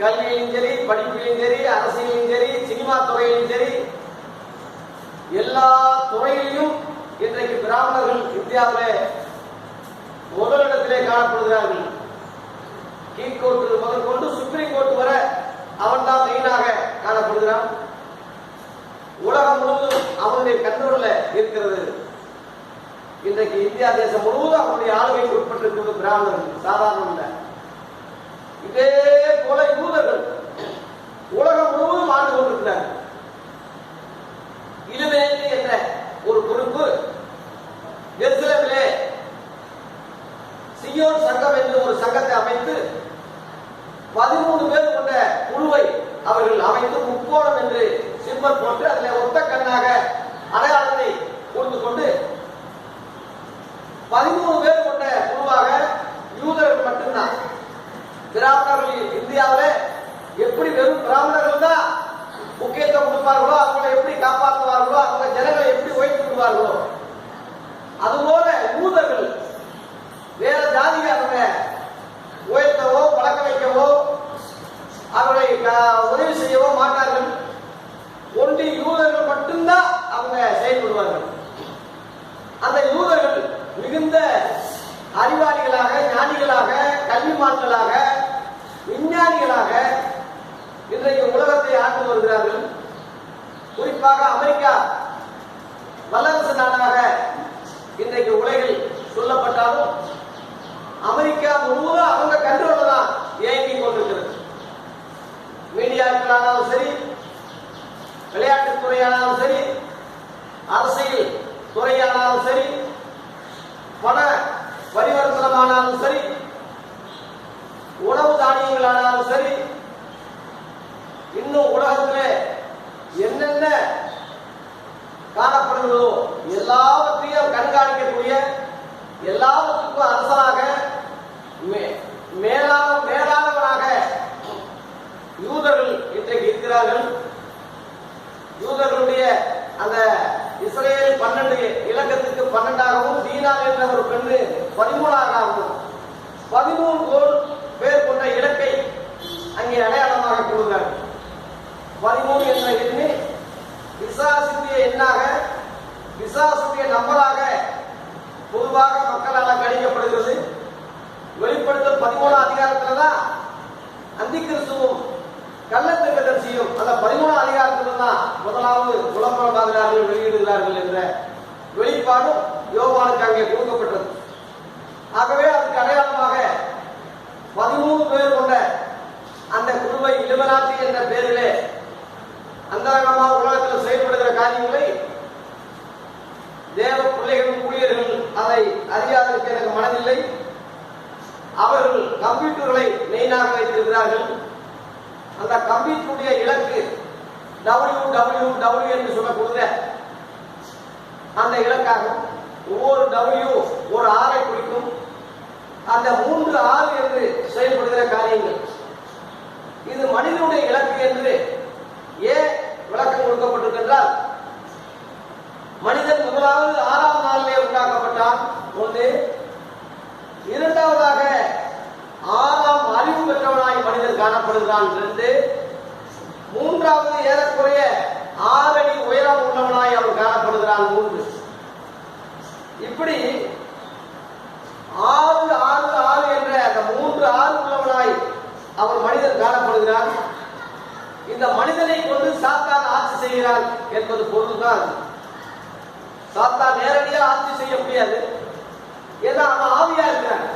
கல்வியிலும் சரி, படிப்பிலும் சரி, அரசியலும் சரி, சினிமா துறையிலும் சரி, எல்லா துறையிலும் இன்றைக்கு பிராமணர்கள் இந்தியாவிலே முதலிடத்திலே காணப்படுகிறார்கள். கீழ்கோர்ட்டு முதல் கொண்டு சுப்ரீம் கோர்ட் வரை அவன் தான் மெயினாக காணப்படுகிறான். உலகம் முழுவதும் அவனுடைய கண்ட்ரோல்ல இருக்கிறது. இன்றைக்கு இந்தியா தேசம் முழுவதும் அவனுடைய ஆளுமைக்கு உட்பட்டிருக்கிறது பிராமணர்கள், சாதாரணம் இல்லை. இதே போல யூதர்கள் உலகம் முழுவதும் ஆண்டு கொண்டிருக்கிறார்கள். இலுமினேட்டி என்ற ஒரு குறிப்பு எருசலேமிலே சியோன் சங்கம் என்று ஒரு சங்கத்தை அமைத்து 13 பேர் கொண்ட குழுவை அவர்கள் அமைத்து முக்கோணம் என்று சிம்பல் போட்டு அதில் ஒத்த கண்ணாக அடையாளத்தை கொடுத்து கொண்டு 13 பேர் கொண்ட குழுவாக யூதர்கள் மட்டும்தான். பிராமணர்கள் இந்தியாவில் எப்படி வெறும் பிராமணர்கள் தான் முக்கியத்துவம் கொடுப்பார்களோ, அவங்களை எப்படி காப்பாற்றுவார்களோ, அவங்க ஜனங்களை எப்படி உயர்த்தி விடுவார்களோ, அதுபோல யூதர்கள் வேற ஜாதிக்காரங்க உயர்த்தவோ பழக்க வைக்கவோ அவர்களை உதவி செய்யவோ மாட்டார்கள். ஒன்றி யூதர்கள் மட்டும்தான் அவங்க செயல்படுவார்கள். அந்த யூதர்கள் மிகுந்த அறிவாளிகளாக, ஞானிகளாக, கல்விமான்களாக, விஞ்ஞானிகளாக இன்றைக்கு உலகத்தை ஆண்டு வருகிறார்கள். குறிப்பாக அமெரிக்கா வல்லரசு நாடாக இன்றைக்கு உலகில் சொல்லப்பட்டாலும் அமெரிக்கா முழுவதும் அவங்க கண்ட்ரோல்ல தான் இயங்கிக் கொண்டிருக்கிறது. மீடியாக்களானாலும் சரி, விளையாட்டுத் துறையானாலும் சரி, அரசியல் துறையானாலும் சரி, பண பரிவர்த்தனமானாலும் சரி, உணவு தானியங்களானாலும் சரி, இன்னும் உலகத்தில் என்னென்ன காணப்படுகிறதோ எல்லாவற்றையும் கண்காணிக்கக்கூடிய, எல்லாவற்றுக்கும் அரசனாக மேலானவனாக யூதர்கள் இன்றைக்கு இருக்கிறார்கள். யூதர்களுடைய அந்த இஸ்ரேல் 12 இலக்கத்துக்கு 12ஆகவும், தீனார் என்ற ஒரு பெண்ணு 13ஆகவும் 13 பேர் கொண்ட இலக்கை அங்கே அடையாளமாக கொள்கிறார்கள். 13 என்ற எண்ணு விசாசுடைய எண்ணாக, விசாசுடைய நம்பராக பொதுவாக மக்களால் கணிக்கப்படுகிறது. வெளிப்படுத்தல் 13ஆம் அதிகாரத்தில் தான் அந்தி கிறிஸ்துவும் கள்ளத்தீர்க்கதரிசியும் அந்த 13ஆம் அதிகாரத்தில் தான் முதலாவது புலம்பெயர்ந்தார்கள் வெளியிடுகிறார்கள் என்ற வெளிப்பாடும் யோவானுக்கு அங்கே கொடுக்கப்பட்டது. ஆகவே அதுக்கு அடையாளமாக 13 பேர் கொண்ட அந்த குழுவை இலுமினாட்டி என்ற பெயரிலே அந்தரங்கமாக உலகத்தில் செயல்படுகிற காரியங்களை தேவ பிள்ளைகள் ஊழியர்கள் அதை அறியாததற்கு எனக்கு மனதில்லை. அவர்கள் கம்ப்யூட்டர்களை மெயினாக வைத்திருக்கிறார்கள். அந்த கம்ப்யூட்டருடைய இலக்கு www என்று சொல்லக்கூடிய அந்த இலக்காகும். ஒவ்வொரு W ஒரு ஆரை குறிக்கும். அந்த 3 ஆறு என்று செயல்படுகிற காரியங்கள் இது மனிதனுடைய இலக்கு என்று ஏன் விளக்கம் கொடுக்கப்பட்டிருக்கின்றால், மனிதன் முதலாவது 6ஆம் நாளிலே உண்டாக்கப்பட்டான் ஒன்று. இரண்டாவதாக 6ஆம் அறிவு பெற்றவனாய் மனிதன் காணப்படுகிறான் 2. மூன்றாவது ஏறக்குறைய 6 அடி உயரம் உள்ளவனாய் அவன் காணப்படுகிறான் 3. இப்படி 6 6 6 என்ற அந்த 3 ஆறு உள்ளவனாய் அவன் மனிதன் காணப்படுகிறான். இந்த மனிதனை கொண்டு சாத்தான் ஆட்சி செய்கிறான் என்பது பொருள்தான். சாத்தான் நேரடியாக ஆட்சி செய்ய முடியாது. ஏன்னா அவன் ஆவியா இருக்கிறான்.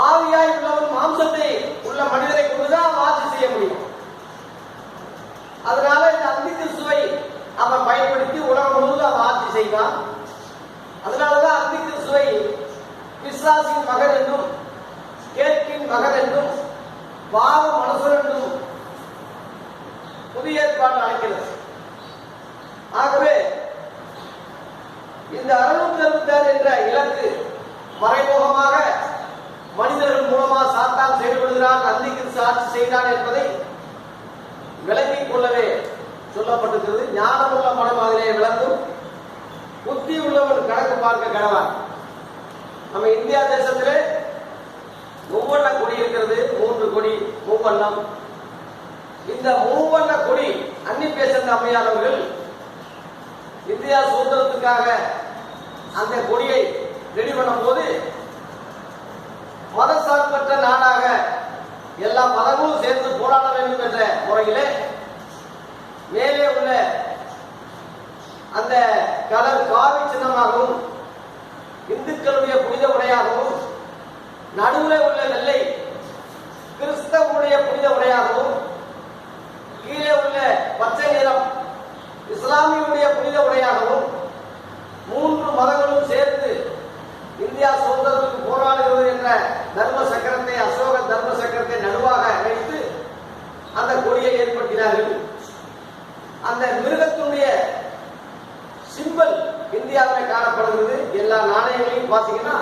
ஆவியாய் உள்ளவன் மாம்சத்தை உள்ள மனிதரை கொண்டுதான் அவன் ஆட்சி செய்ய முடியும். அதனால இந்த அந்தி கிறிஸ்துவை அவன் பயன்படுத்தி உலகம் முழுவதும் அவன் ஆட்சி செய்வான். அதனாலதான் அந்தி கிறிஸ்துவை பிசாசின் மகன் என்றும், கேட்கின் மகன் என்றும், பாவ மனுஷன் என்றும் புதிய ஏற்பாடு அழைக்கிறது. ஆகவே இந்த 666 என்ற இலக்கு மறைமுகமாக மனிதர்கள் மூலமாக சாத்தான் செயல்படுகிறான், அந்தி கிறிஸ்து ஆட்சி செய்கிறான் என்பதை விளங்கிக் கொள்ளவே சொல்லப்பட்டிருக்கிறது. ஞானமுள்ள மனம் அதிலே விளங்கும், புத்தி உள்ளவன் கணக்கு பார்க்க கடவான். நம்ம இந்தியா தேசத்திலே மூவண்ண கொடி இருக்கிறது, 3 கொடி மூவண்ணம். இந்த மூவண்ண கொடி அன்னி பெசன்ட் அம்மையார் அவர்கள் இந்தியா சுதந்திரத்துக்காக அந்த கொடியை ரெடி பண்ணும் போது மதசார்பற்ற நாடாக எல்லா மதங்களும் சேர்ந்து போராட வேண்டும் என்ற முறையிலே மேலே உள்ள அந்த கலர் காவி சின்னமாகவும் இந்துக்களுடைய புனித உடையாகவும் நடுவில் உள்ள வெள்ளை கிறிஸ்தவனுடைய புனித உடையாகவும் கீழே உள்ள பச்சை நிறம் இஸ்லாமியுடைய புனித உடையாகவும் 3 மதங்களும் சேர்ந்து இந்தியா சுதந்திரத்துக்கு போராடுகிறது என்ற தர்ம சக்கரத்தை, அசோக தர்ம சக்கரத்தை நடுவாக வைத்து அந்த கொடியை ஏற்படுத்தினார்கள். அந்த மிருகத்தினுடைய சிம்பல் இந்தியாவில் காணப்படுகிறது. எல்லா நாணயங்களையும் பார்த்தீங்கன்னா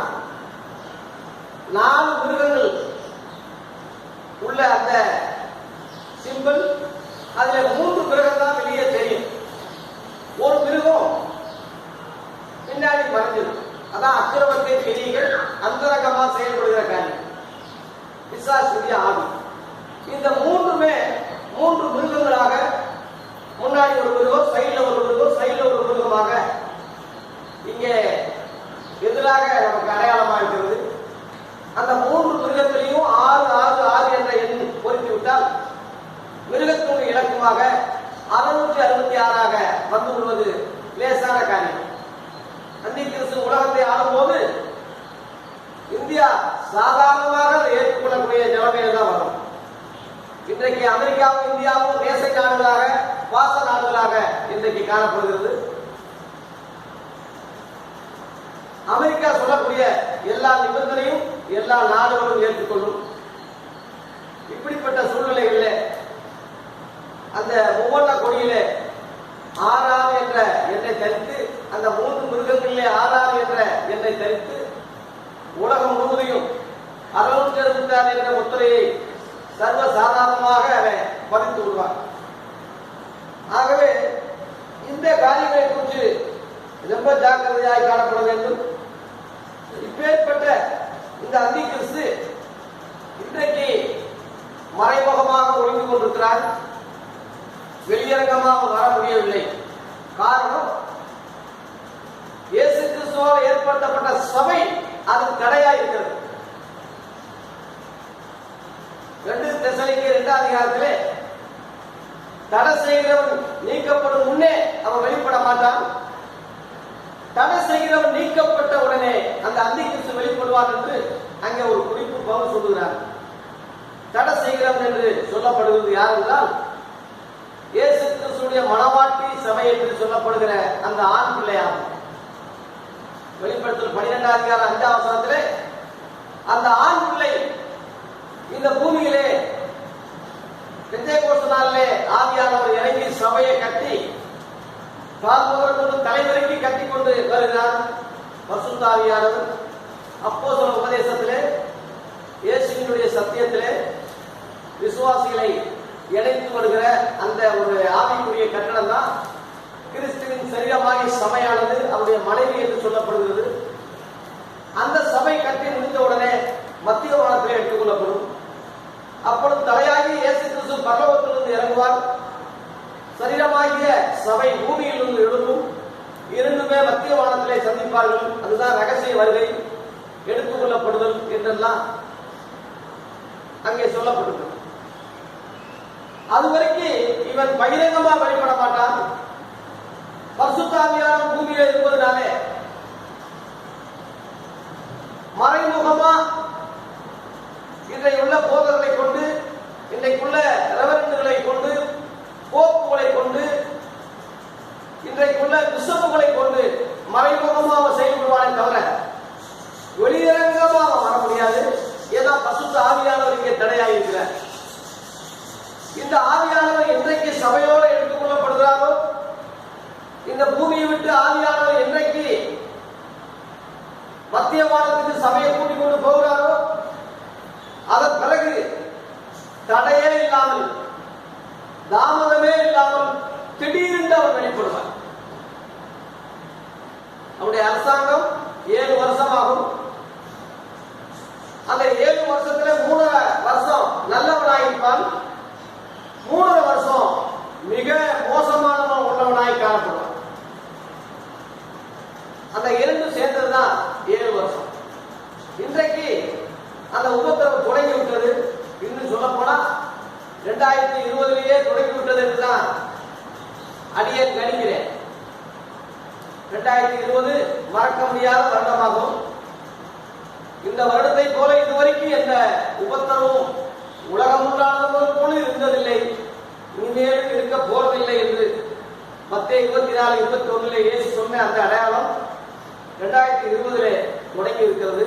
4 மிருகங்கள் உள்ள அந்த சிம்பல், அதுல 3 மிருகம் தான் வெளியே தெரியும். ஒரு மிருகம் பின்னாடி மறைஞ்சிடும். அதான் அக்கிரமத்தை கிரிகள் அந்தரங்கமா செயல்படுகிற காரியம், பிசாசுடைய ஆவி. இந்த 3மே 3 மிருகங்களாக, முன்னாடி ஒரு மிருகம், சைடுல ஒரு மிருகம், சைடுல ஒரு மிருகமாக இங்கே எதிராக நமக்கு அடையாளமாக இருக்கிறது. அந்த 3 மிருகத்திலையும் 6 6 6 என்ற எண் பொருத்தி விட்டால் மிருகத்தினுடைய இலக்கமாக 666ஆக வந்து விடுவது லேசான காரியம். அந்தி கிறிஸ்து உலகத்தை ஆளும்போது இந்தியா சாதாரணமாக அதை ஏற்றுக்கொள்ளக்கூடிய நிலைமையில தான் வரும். இன்றைக்கு அமெரிக்காவும் இந்தியாவும் தேச நாடுகளாக, பாச நாடுகளாக இன்றைக்கு காணப்படுகிறது. அமெரிக்கா சொல்லக்கூடிய எல்லா நிபந்தனையும் எல்லா நாடுகளும் ஏற்றுக்கொள்ளும். இப்படிப்பட்ட சூழ்நிலைகளில் அந்த மூவண்ண கொடியிலே 6 என்ற எண்ணை தரித்து, அந்த 3 மிருகங்களிலே 6 என்ற எண்ணை தரித்து உலகம் முழுவதையும் 666 என்ற முத்திரையை சர்வ சாதாரணமாக அவன் பதித்து விடுவான். ஆகவே இந்த காரியங்களை குறித்து ரொம்ப ஜாக்கிரதையாக காணப்பட வேண்டும். இப்பேற்பட்ட இந்த அந்தி கிறிஸ்து இன்றைக்கு மறைமுகமாக ஒழிந்து கொண்டிருக்கிறார். வெளியரங்கமாக வர முடியவில்லை. காரணம், இயேசு கிறிஸ்துவால் ஏற்படுத்தப்பட்ட சபை அது தடையா இருக்கிறது. 2 தெசலோனிக்கேயர் 2ஆம் அதிகாரத்திலே தடை செய்கிறவன் நீக்கப்படும் முன்னே அவன் வெளிப்பட மாட்டான், தடை செய்கிறவன் நீக்கப்பட்ட உடனே அந்த அந்தி கிறிஸ்து வெளிப்படுவான் என்று அங்கே ஒரு குறிப்பு பவுல் சொல்லுகிறார். தடை செய்கிறவன் என்று சொல்லப்படுவது யார் என்றால் இயேசு கிறிஸ்துடைய மணவாட்டி சபை என்று சொல்லப்படுகிற அந்த ஆண் பிள்ளையாகும். வெளிப்படுத்தல் 12ஆம் அதிகாரம் 5ஆம் வசனத்திலே அந்த ஆண் பிள்ளை இந்த பூமியிலே பெந்தேகோஸ்து நாளிலே ஆவியானவர் இறங்கி சபையை கட்டி கால்முதற்கொண்டு தலைவரைக்கு கட்டி கொண்டு வருகிறார். பரிசுத்த ஆவியானவர் அப்போஸ்தல உபதேசத்திலே, இயேசுவினுடைய சத்தியத்திலே விசுவாசிகளை இணைத்து வருகிற அந்த ஒரு ஆவிக்குரிய கட்டணம் தான் கிறிஸ்துவின் சரீரமாகிய சபையானது, அவருடைய மனைவி என்று சொல்லப்படுகிறது. அந்த சபை கட்டி முடிந்த உடனே மத்திய வானத்திலே எடுத்துக் கொள்ளப்படும். அப்பொழுது தலையாகி இயேசு கிறிஸ்து பரலோகத்திலிருந்து இறங்குவார். சரீரமாகிய சபை பூமியிலிருந்து எழும்பும். 2மே மத்திய வானத்திலே சந்திப்பார்கள். அதுதான் ரகசிய வருகை, எடுத்துக் கொள்ளப்படுதல் என்றெல்லாம் அங்கே சொல்லப்பட்டிருக்கிறது. அதுவரைக்கும் இவன் பகிரங்கமா வெளிப்பட மாட்டான். பரிசுத்த ஆவியானவர் பூமியில இருப்பதனாலே மறைமுகமா இன்றையுள்ள போதர்களை கொண்டு, இன்றைக்குள்ள ரெவரண்டுகளை கொண்டு, போப்புகளை கொண்டு, இன்றைக்குள்ள பிஷப்புகளை கொண்டு மறைமுகமாக செயல்படுவானே தவிர வெளியரங்கமாக வர முடியாது. ஏன்னா பரிசுத்த ஆவியானவர் இங்கே தடையாயிருக்கிறார். இந்த ஆவியானவர் என்றைக்கு சபையோடு எடுத்துக் கொள்ளப்படுகிறாரோ, இந்த பூமியை விட்டு ஆவியானவர் என்றைக்கு மத்திய வானத்துக்கு சபையை கூட்டிக் கொண்டு போகிறாரோ, அதன் பிறகு தடையே இல்லாமல், தாமதமே இல்லாமல் திடீரென்று அவர் வெளிப்படுவார். அவருடைய அரசாங்கம் 7 வருஷமாகும். அந்த 7 வருஷத்துல 3.5 வருஷம் நல்லவனாயிருப்பான், 3.5 வருஷம் மிக மோசமானவன் உள்ளவனாய் காணப்படுவான். அந்த 2 சேர்ந்ததுதான் 7 வருஷம். இன்றைக்கு அந்த உபத்திரவு தொடங்கி விட்டது. இன்னும் சொல்ல போனா 2020 தொடங்கி விட்டது என்றுதான் அடியேன் கணிக்கிறேன். 2020 மறக்க முடியாத வருடமாகும். இந்த வருடத்தை போல இதுவரைக்கும் எந்த உபத்திரவும் உலகம் உண்டானது இருந்ததில்லை, இனிமேலும் இருக்க போறதில்லை என்று மத்தேயு 24:21 இயேசு சொன்ன அந்த அடையாளம் 2020 தொடங்கி இருக்கிறது.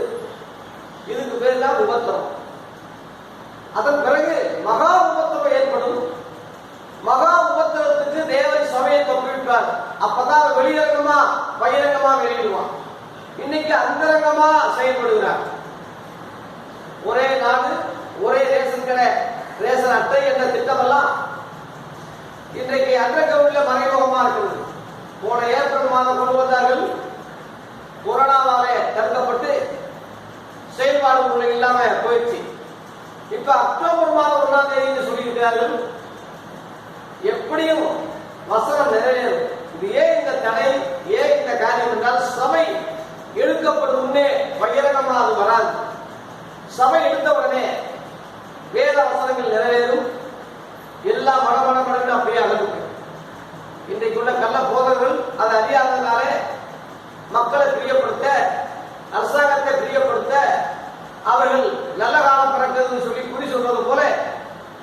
இதுக்கு பேர் தான் உபத்திரம். அதன் பிறகு மகா உபத்திரம் ஏற்படும். மகா உபத்திரத்துக்கு தேவன் சபையை தொப்பிவிட்டார். அப்பதான் வெளியரங்கமா பகிரங்கமா வெளியிடுவான். இன்னைக்கு அந்தரங்கமா செயல்படுகிறார். ஒரே நாடு, ஒரே ரேஷன் கடை, ரேஷன் அட்டை என்ற திட்டமெல்லாம் இன்றைக்கு அன்றக்க உள்ள மறைமுகமா இருக்கிறது. போன ஏப்ரல் மாதம் கொண்டு வந்தார்கள். கொரோனாவாலே தடுக்கப்பட்டு செயல்பாடு இல்லாம போயிடுச்சு. இப்ப அக்டோபர் மாதம் 1ஆம் தேதி சொல்லியிருக்கிறார்கள். எப்படியும் வசனம் நிறைவேறும். இது ஏன் இந்த தடை, ஏன் இந்த காரியம் என்றால் சபை எடுக்கப்படும் முன்னே பகிரங்கமா அது வராது. சபை எடுத்த உடனே வேத வசனங்கள் நிறைவேறும். எல்லாம் மனமனமனு அப்படியே அழகு. இன்றைக்குள்ள கள்ள போதர்கள் அதை அறியாததால மக்களை பிரியப்படுத்த, அரசாங்கத்தை பிரியப்படுத்த அவர்கள் நல்ல காலம் பிறக்கிறது சொல்லி குறி சொல்றது போல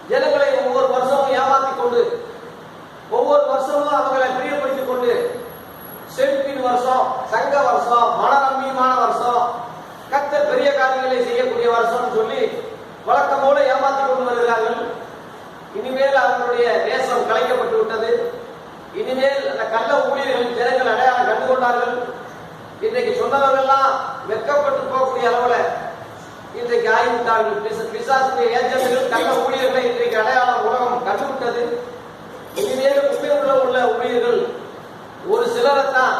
ஜனங்களை ஒவ்வொரு வருஷமும் ஏமாற்றிக் கொண்டு, ஒவ்வொரு வருஷமும் அவர்களை பிரியப்படுத்திக் கொண்டு செழிப்பின் வருஷம், சங்க வருஷம், மனநம்பியமான வருஷம், கர்த்தர் பெரிய காரியங்களை செய்யக்கூடிய வருஷம் சொல்லி வழக்கம் போல ஏமாற்றிக் கொண்டு வருகிறார்கள். இனிமேல் அவர்களுடைய தேசம் கலைக்கப்பட்டு விட்டது. இனிமேல் அந்த கள்ள ஊழியர்கள் ஜனங்கள் அடையாளம் கண்டுகொண்டார்கள். இன்றைக்கு சொன்னவர்கள்லாம் வெட்கப்பட்டு போகக்கூடிய அளவுல இன்றைக்கு ஆகிவிட்டார்கள். பிசாசுடைய ஏஜென்ட்கள் கள்ள ஊழியர்களை இன்றைக்கு அடையாளம் உலகம் கண்டுவிட்டது. இனிமேல் உண்மையுள்ள உள்ள ஊழியர்கள் ஒரு சிலரைத்தான்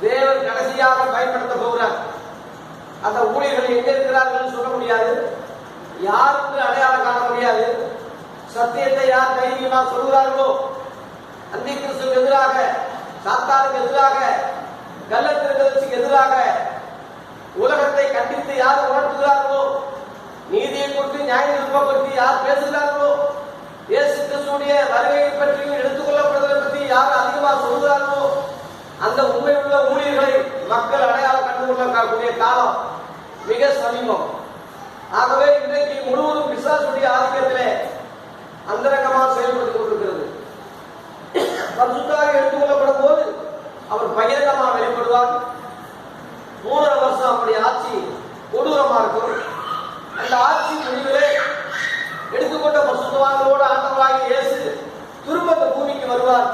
தேவன் கடைசியாக பயன்படுத்த போகிறார். அந்த ஊழியர்கள் எங்க இருக்கிறார்கள் சொல்ல முடியாது, யாருக்கு அடையாளம் காண முடியாது. சத்தியத்தை யார் தைரியமா சொல்கிறார்களோ, அந்தி கிறிஸ்துவுக்கு எதிராக, சாத்தானுக்கு எதிராக, கள்ளத்திற்கு எதிராக உலகத்தை கண்டித்து யார் உணர்த்துகிறார்களோ, நீதியை குறித்து நியாய தீர்ப்பை பற்றி யார் பேசுகிறார்களோ, இயேசு கிறிஸ்துவுடைய வருகையை பற்றியும் எடுத்துக்கொள்ளப்படுவதை பற்றி யார் அதிகமாக சொல்கிறார்களோ, அந்த உண்மையுள்ள ஊழியர்களை மக்கள் அடையாளம் கண்டுகொள்ளக்கூடிய காலம் மிக சமீபம். ஆகவே இன்றைக்கு முழுவதும் பிசாசுடைய ஆதிக்கத்திலே அந்தரங்கமாக செயல்பட்டுக் கொண்டிருக்கிறது. பரிசுத்தமாக எடுத்துக்கொள்ளப்படும் போது அவர் பகிரங்கமாக வெளிப்படுவார். 3.5 வருஷம் அவருடைய ஆட்சி கொடூரமா இருக்கும். அந்த ஆட்சி முடிவிலே எடுத்துக்கொண்ட பரிசுத்தவான்களோடு ஆண்டவராகிய இயேசு திரும்ப இந்த பூமிக்கு வருவார்.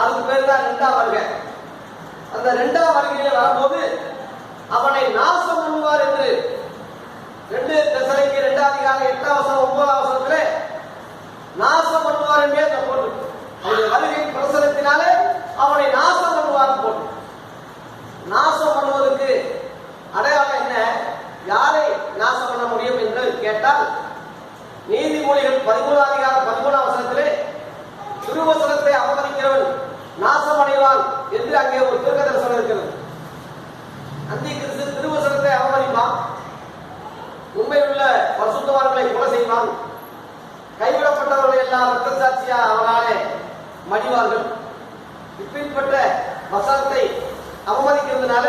அதுக்கு பேர் தான் 2ஆம் வருகை. அந்த 2ஆம் வருகையிலே வரும்போது அவனை நாசம் பண்ணுவார் என்று 2 தெசலோனிக்கேயர் 2ஆம் அதிகாரம் 8ஆம் வசனம் 9ஆம் வசனத்திலே நாசம் பண்ணுவார் என்றே போட்டு, அவருடைய வருகையின் பிரசனத்தினாலே அவனை நாசம் பண்ணுவார் போட்டு. நாசம் பண்ணுவதற்கு அடையாளம் என்ன? யாரை நாசம் பண்ண முடியும் என்று கேட்டால், நீதிமொழிகள் 13ஆம் அதிகாரம் 13ஆம் வசனத்திலே திருவசனத்தை அவமதிக்கிறவன் நாசம் அடைவான் என்று அங்கே ஒரு தீர்க்கதரிசனம் இருக்கிறது. அந்தி கிறிஸ்து திருவசனத்தை அவமதிப்பான், உண்மையுள்ள பரிசுத்தவான்களை கொலை செய்வான், கைவிடப்பட்டவர்களை எல்லாம் ரத்த சாட்சியா அவனாலே மடிவார்கள். இப்படிப்பட்ட வசனத்தை அவமதிக்கிறதுனால,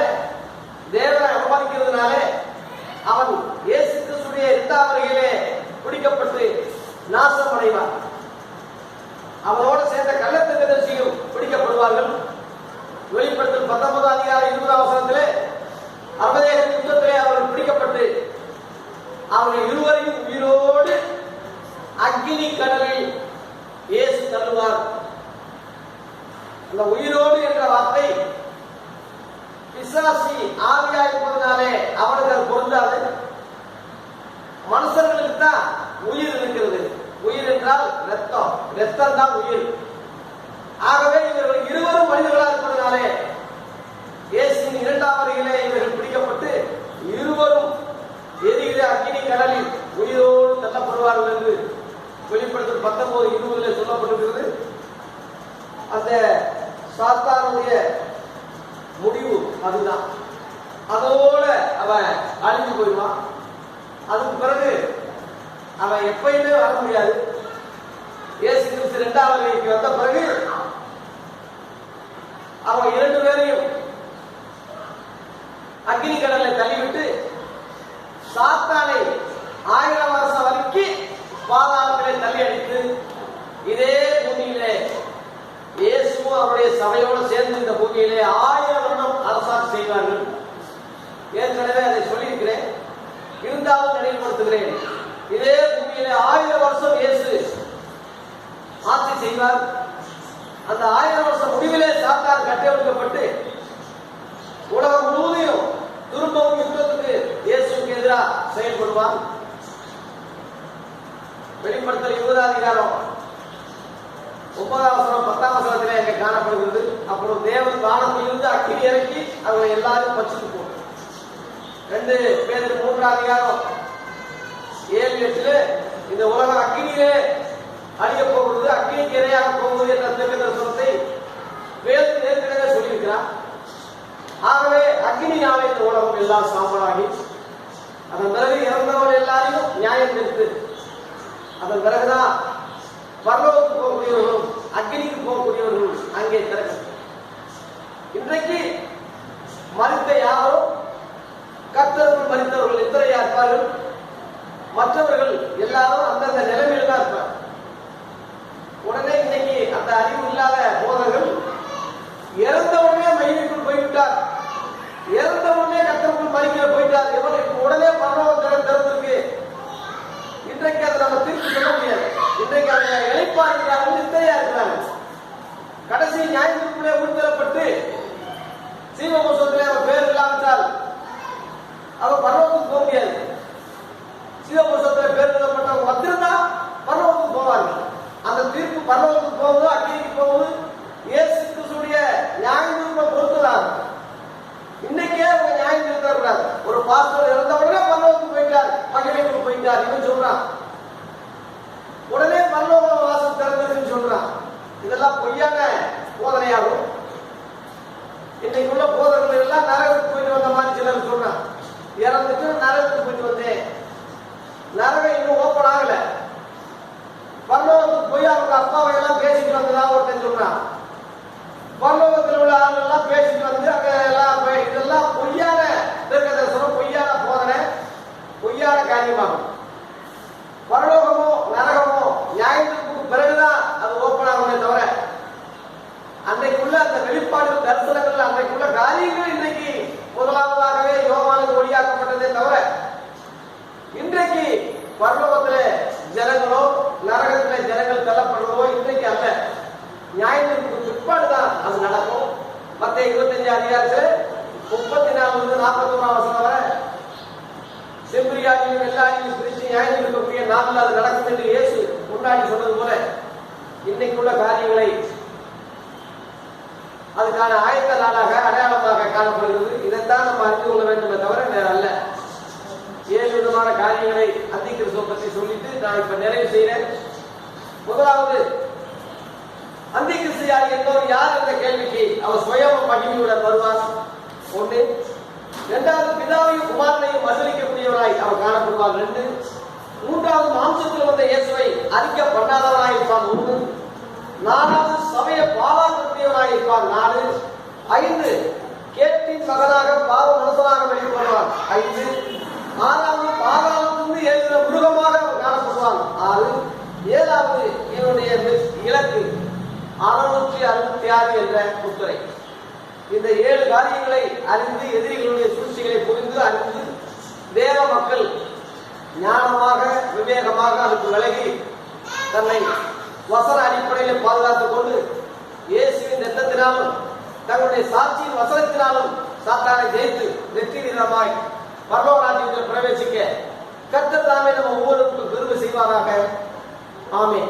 தேவனை அவமதிக்கிறதுனால அவன் இயேசு கிறிஸ்துடைய 2ஆம் வருகையிலே பிடிக்கப்பட்டு நாசம் அடைவான். அவனோடு சேர்ந்த கள்ளத்தீர்க்கதரிசியும் பிடிக்கப்படுவார்கள். வெளிப்படுத்தல் 19ஆம் அதிகாரம் 20ஆம் வசனத்திலே அர்மதேக யுத்தத்திலே அவர்கள் பிடிக்கப்பட்டு அவர்கள் இருவரையும் உயிரோடு அக்கினி கடலில் இயேசு தள்ளுவார். அந்த உயிரோடு என்ற வார்த்தை பிசாசி ஆவியா இருப்பதனாலே அவனுக்கு அது பொருந்தாது. மனுஷர்களுக்கு தான் உயிர் இருக்கிறது. உயிர் என்றால் ரத்தம், ரத்தம் தான் உயிர். ஆகவே இவர்கள் இருவரும் மனிதர்களாக இருப்பதனாலே இயேசுவின் 2ஆம் வருகையிலே இவர்கள் பிடிக்கப்பட்டு இருவரும் எரிகிற அக்கினி கடலில் 19:20 சொல்லப்பட்டிருக்கிறது. அந்த சாத்தானுடைய முடிவு அதுதான். அதோட அவன் அழிஞ்சு போயிடுவான். அதுக்கு பிறகு அவன் எப்பயுமே வர முடியாது. இயேசு கிறிஸ்து 2வது வருகைக்கு வந்த பிறகு அவன் 2 பேரையும் அக்னி கடலை தள்ளிவிட்டு சாத்தானை 1000 வருஷம் வரைக்கும் பாதாளத்திலே தள்ளி அடித்து இதே பூமியிலே இயேசுவும் அவருடைய சபையோடு சேர்ந்து இந்த பூமியிலே 1000 வருடம் அரசாட்சி செய்வார்கள். ஏற்கனவே அதை சொல்லியிருக்கிறேன், இருந்தாலும் நினைவுபடுத்துகிறேன். இதே பூமியிலே 1000 வருஷம் இயேசு ஆட்சி செய்வார். அந்த 1000 வருஷம் முடிவிலே சாத்தான் கட்டவிழ்க்கப்பட்டு உலகம் முழுவதையும் திரும்பவும் யுத்தத்துக்கு இயேசுக்கு எதிராக செயல்படுவார். வெளிப்படுத்தல் 20ஆம் அதிகாரம் 9ஆம் வசனம் 10ஆம் வசனத்திலே அங்கே காணப்படுகிறது. அப்புறம் தேவன் வானத்திலிருந்து அக்கினி இறக்கி அவங்களை எல்லாரும் பச்சிட்டு போகும். 2 பேதுரு 3ஆம் அதிகாரம் 7-8 இந்த உலகம் அக்கினியிலே அழிய போகிறது, அக்கினிக்கு இரையாக போகுது என்ற தீர்க்கதரிசனத்தை பேதுரு ஏற்கனவே சொல்லியிருக்கிறார். ஆகவே அக்கினியாலே இந்த உலகம் எல்லாம் சாம்பலாகி அதன் பிறகு இறந்தவர்கள் எல்லாரையும் நியாயம் தீர்த்து அதன் பிறகுதான் பரலோகத்துக்கு போகக்கூடியவர்களும் அக்கினிக்கு போகக்கூடியவர்களும் அங்கே திறக்கும். இன்றைக்கு மரித்த யாரோ கர்த்தருக்குள் மரித்தவர்கள் எத்தனையா இருப்பார்கள்? மற்றவர்கள் எல்லாரும் அந்தந்த நிலைமையில் தான் இருப்பார். உடனே இன்னைக்கு அந்த அறிவு இல்லாத போதர்கள் இறந்தவுடனே மகிமைக்குள் போய்விட்டார், இறந்தவுடனே கர்த்தருக்குள் மரிக்கிற போயிட்டார், இவர்களுக்கு உடனே பரலோகம் திறந்திருக்கு. இன்றைக்கு அதை நம்ம திருப்பி சொல்ல முடியாது. இன்றைக்கு அவங்க இழைப்பார்கள் இத்தனையா இருக்கிறாங்க. கடைசி நியாயத்திற்குள்ளே உள்தரப்பட்டு சீவபுஸ்தகத்திலே அவர் பேர் இல்லாவிட்டால் அவர் பரலோகத்துக்கு போக முடியாது. சீவபுஸ்தகத்திலே பேர் எழுதப்பட்டவங்க வந்திருந்தா பரலோகத்துக்கு போவார்கள். அந்த தீர்ப்பு பரலோகத்துக்கு போகுது, அக்கினிக்கு போகுது. இயேசு கிறிஸ்துடைய நியாயத்தீர்ப்பை பொறுத்துதான். இன்னைக்கே அவங்க நியாயம் தீர்த்தக்கூடாது. ஒரு பாஸ்டர் இறந்தவுடனே பரலோகத்துக்கு போயிட்டார், மகிமைக்கு போயிட்டார் இவன் சொல்றான். உடனே பரலோக வாசல் திறந்ததுன்னு சொல்றான். இதெல்லாம் பொய்யான போதனையாகும். இன்னைக்குள்ள போதனைகள் எல்லாம் நரகத்துக்கு போயிட்டு வந்த மாதிரி சிலர் சொல்றான். இறந்துட்டு நரகத்துக்கு போயிட்டு வந்தேன், நரகம் இன்னும் ஓப்பன் ஆகல, பரலோகத்துக்கு போய் அவங்க அப்பாவை எல்லாம் பேசிட்டு வந்ததா ஒருத்தன் சொல்றான். பரலோகத்தில் உள்ள ஆள் எல்லாம் பேசிட்டு வந்து அங்க எல்லாம் இதெல்லாம் பொய்யான தீர்க்கதரிசனம், பொய்யான போதனை, பொய்யான காரியமாகும். பரலோகமோ நரகமோ நியாயத்திற்கு பிறகுதான் அது ஓப்பன் ஆகுமே தவிர அன்றைக்குள்ள அந்த வெளிப்பாடு தரிசனங்கள் அன்றைக்குள்ள காரியங்கள் இன்னைக்கு முதலாவதாகவே யோவானுக்கு ஒளியாக்கப்பட்டதே தவிர இன்றைக்கு பரலோகத்திலே ஜனங்களோ நரகத்திலே ஜனங்கள் தள்ளப்படுவதோ இன்றைக்கு அல்ல. நியாயத்திற்கு பிற்பாடுதான் அது நடக்கும். மத்திய 25ஆம் அதிகாரத்தில் 34-41 வசனம் வரை செம்பரியாடியும் எல்லாரையும் பிரித்து நியாயம் இருக்கக்கூடிய நாளில் அது நடக்கும் என்று இயேசு முன்னாடி சொன்னது போல இன்னைக்குள்ள காரியங்களை அதுக்கான ஆயத்த நாளாக அடையாளமாக காணப்படுகிறது. இதைத்தான் நம்ம அறிந்து கொள்ள வேண்டுமே தவிர வேற அல்ல. 7 விதமான காரியங்களை அந்தி கிறிஸ்துவை பற்றி சொல்லிட்டு நான் இப்ப நிறைவு செய்கிறேன். முதலாவது, அந்தி கிறிஸ்து யார் என்பவர் யார் என்ற கேள்விக்கு அவர் சுயம் மகிமையுடன் வருவார். 1. 2வது, பிதாவையும் குமாரனையும் மறுதலிக்கக்கூடியவராய் அவர் காணப்படுவார். 2. 3வது, மாம்சத்தில் வந்த இயேசுவை அறிக்கை பண்ணாதவராய் இருப்பார். 3. 4வது, சபையை பாழாக்கக்கூடியவராய் இருப்பார். 4. 5. கேட்டின் மகனாக பாவ மனுஷனாக வெளிப்படுவார். 5. 6வது, பாதாளத்திலிருந்து எழுதின மிருகமாக அவர் காணப்படுவார். 6. 7வது, என்னுடைய இலக்கு 666 என்ற முத்திரை. இந்த 7 காரியங்களை அறிந்து எதிரிகளுடைய சூழ்ச்சிகளை புரிந்து அறிந்து தேவ மக்கள் ஞானமாக விவேகமாக அதுக்கு விலகி தன்னை வசன அடிப்படையில் பாதுகாத்துக் கொண்டு இயேசுவின் ரத்தத்தினாலும் தங்களுடைய சாட்சியின் வசனத்தினாலும் சாத்தானை ஜெயித்து வெற்றி வீரமாய் பரலோக ராஜ்யத்தில் பிரவேசிக்க கர்த்தர் தாமே நம்ம ஒவ்வொருவருக்கும் கிருபை செய்வாராக. ஆமென்.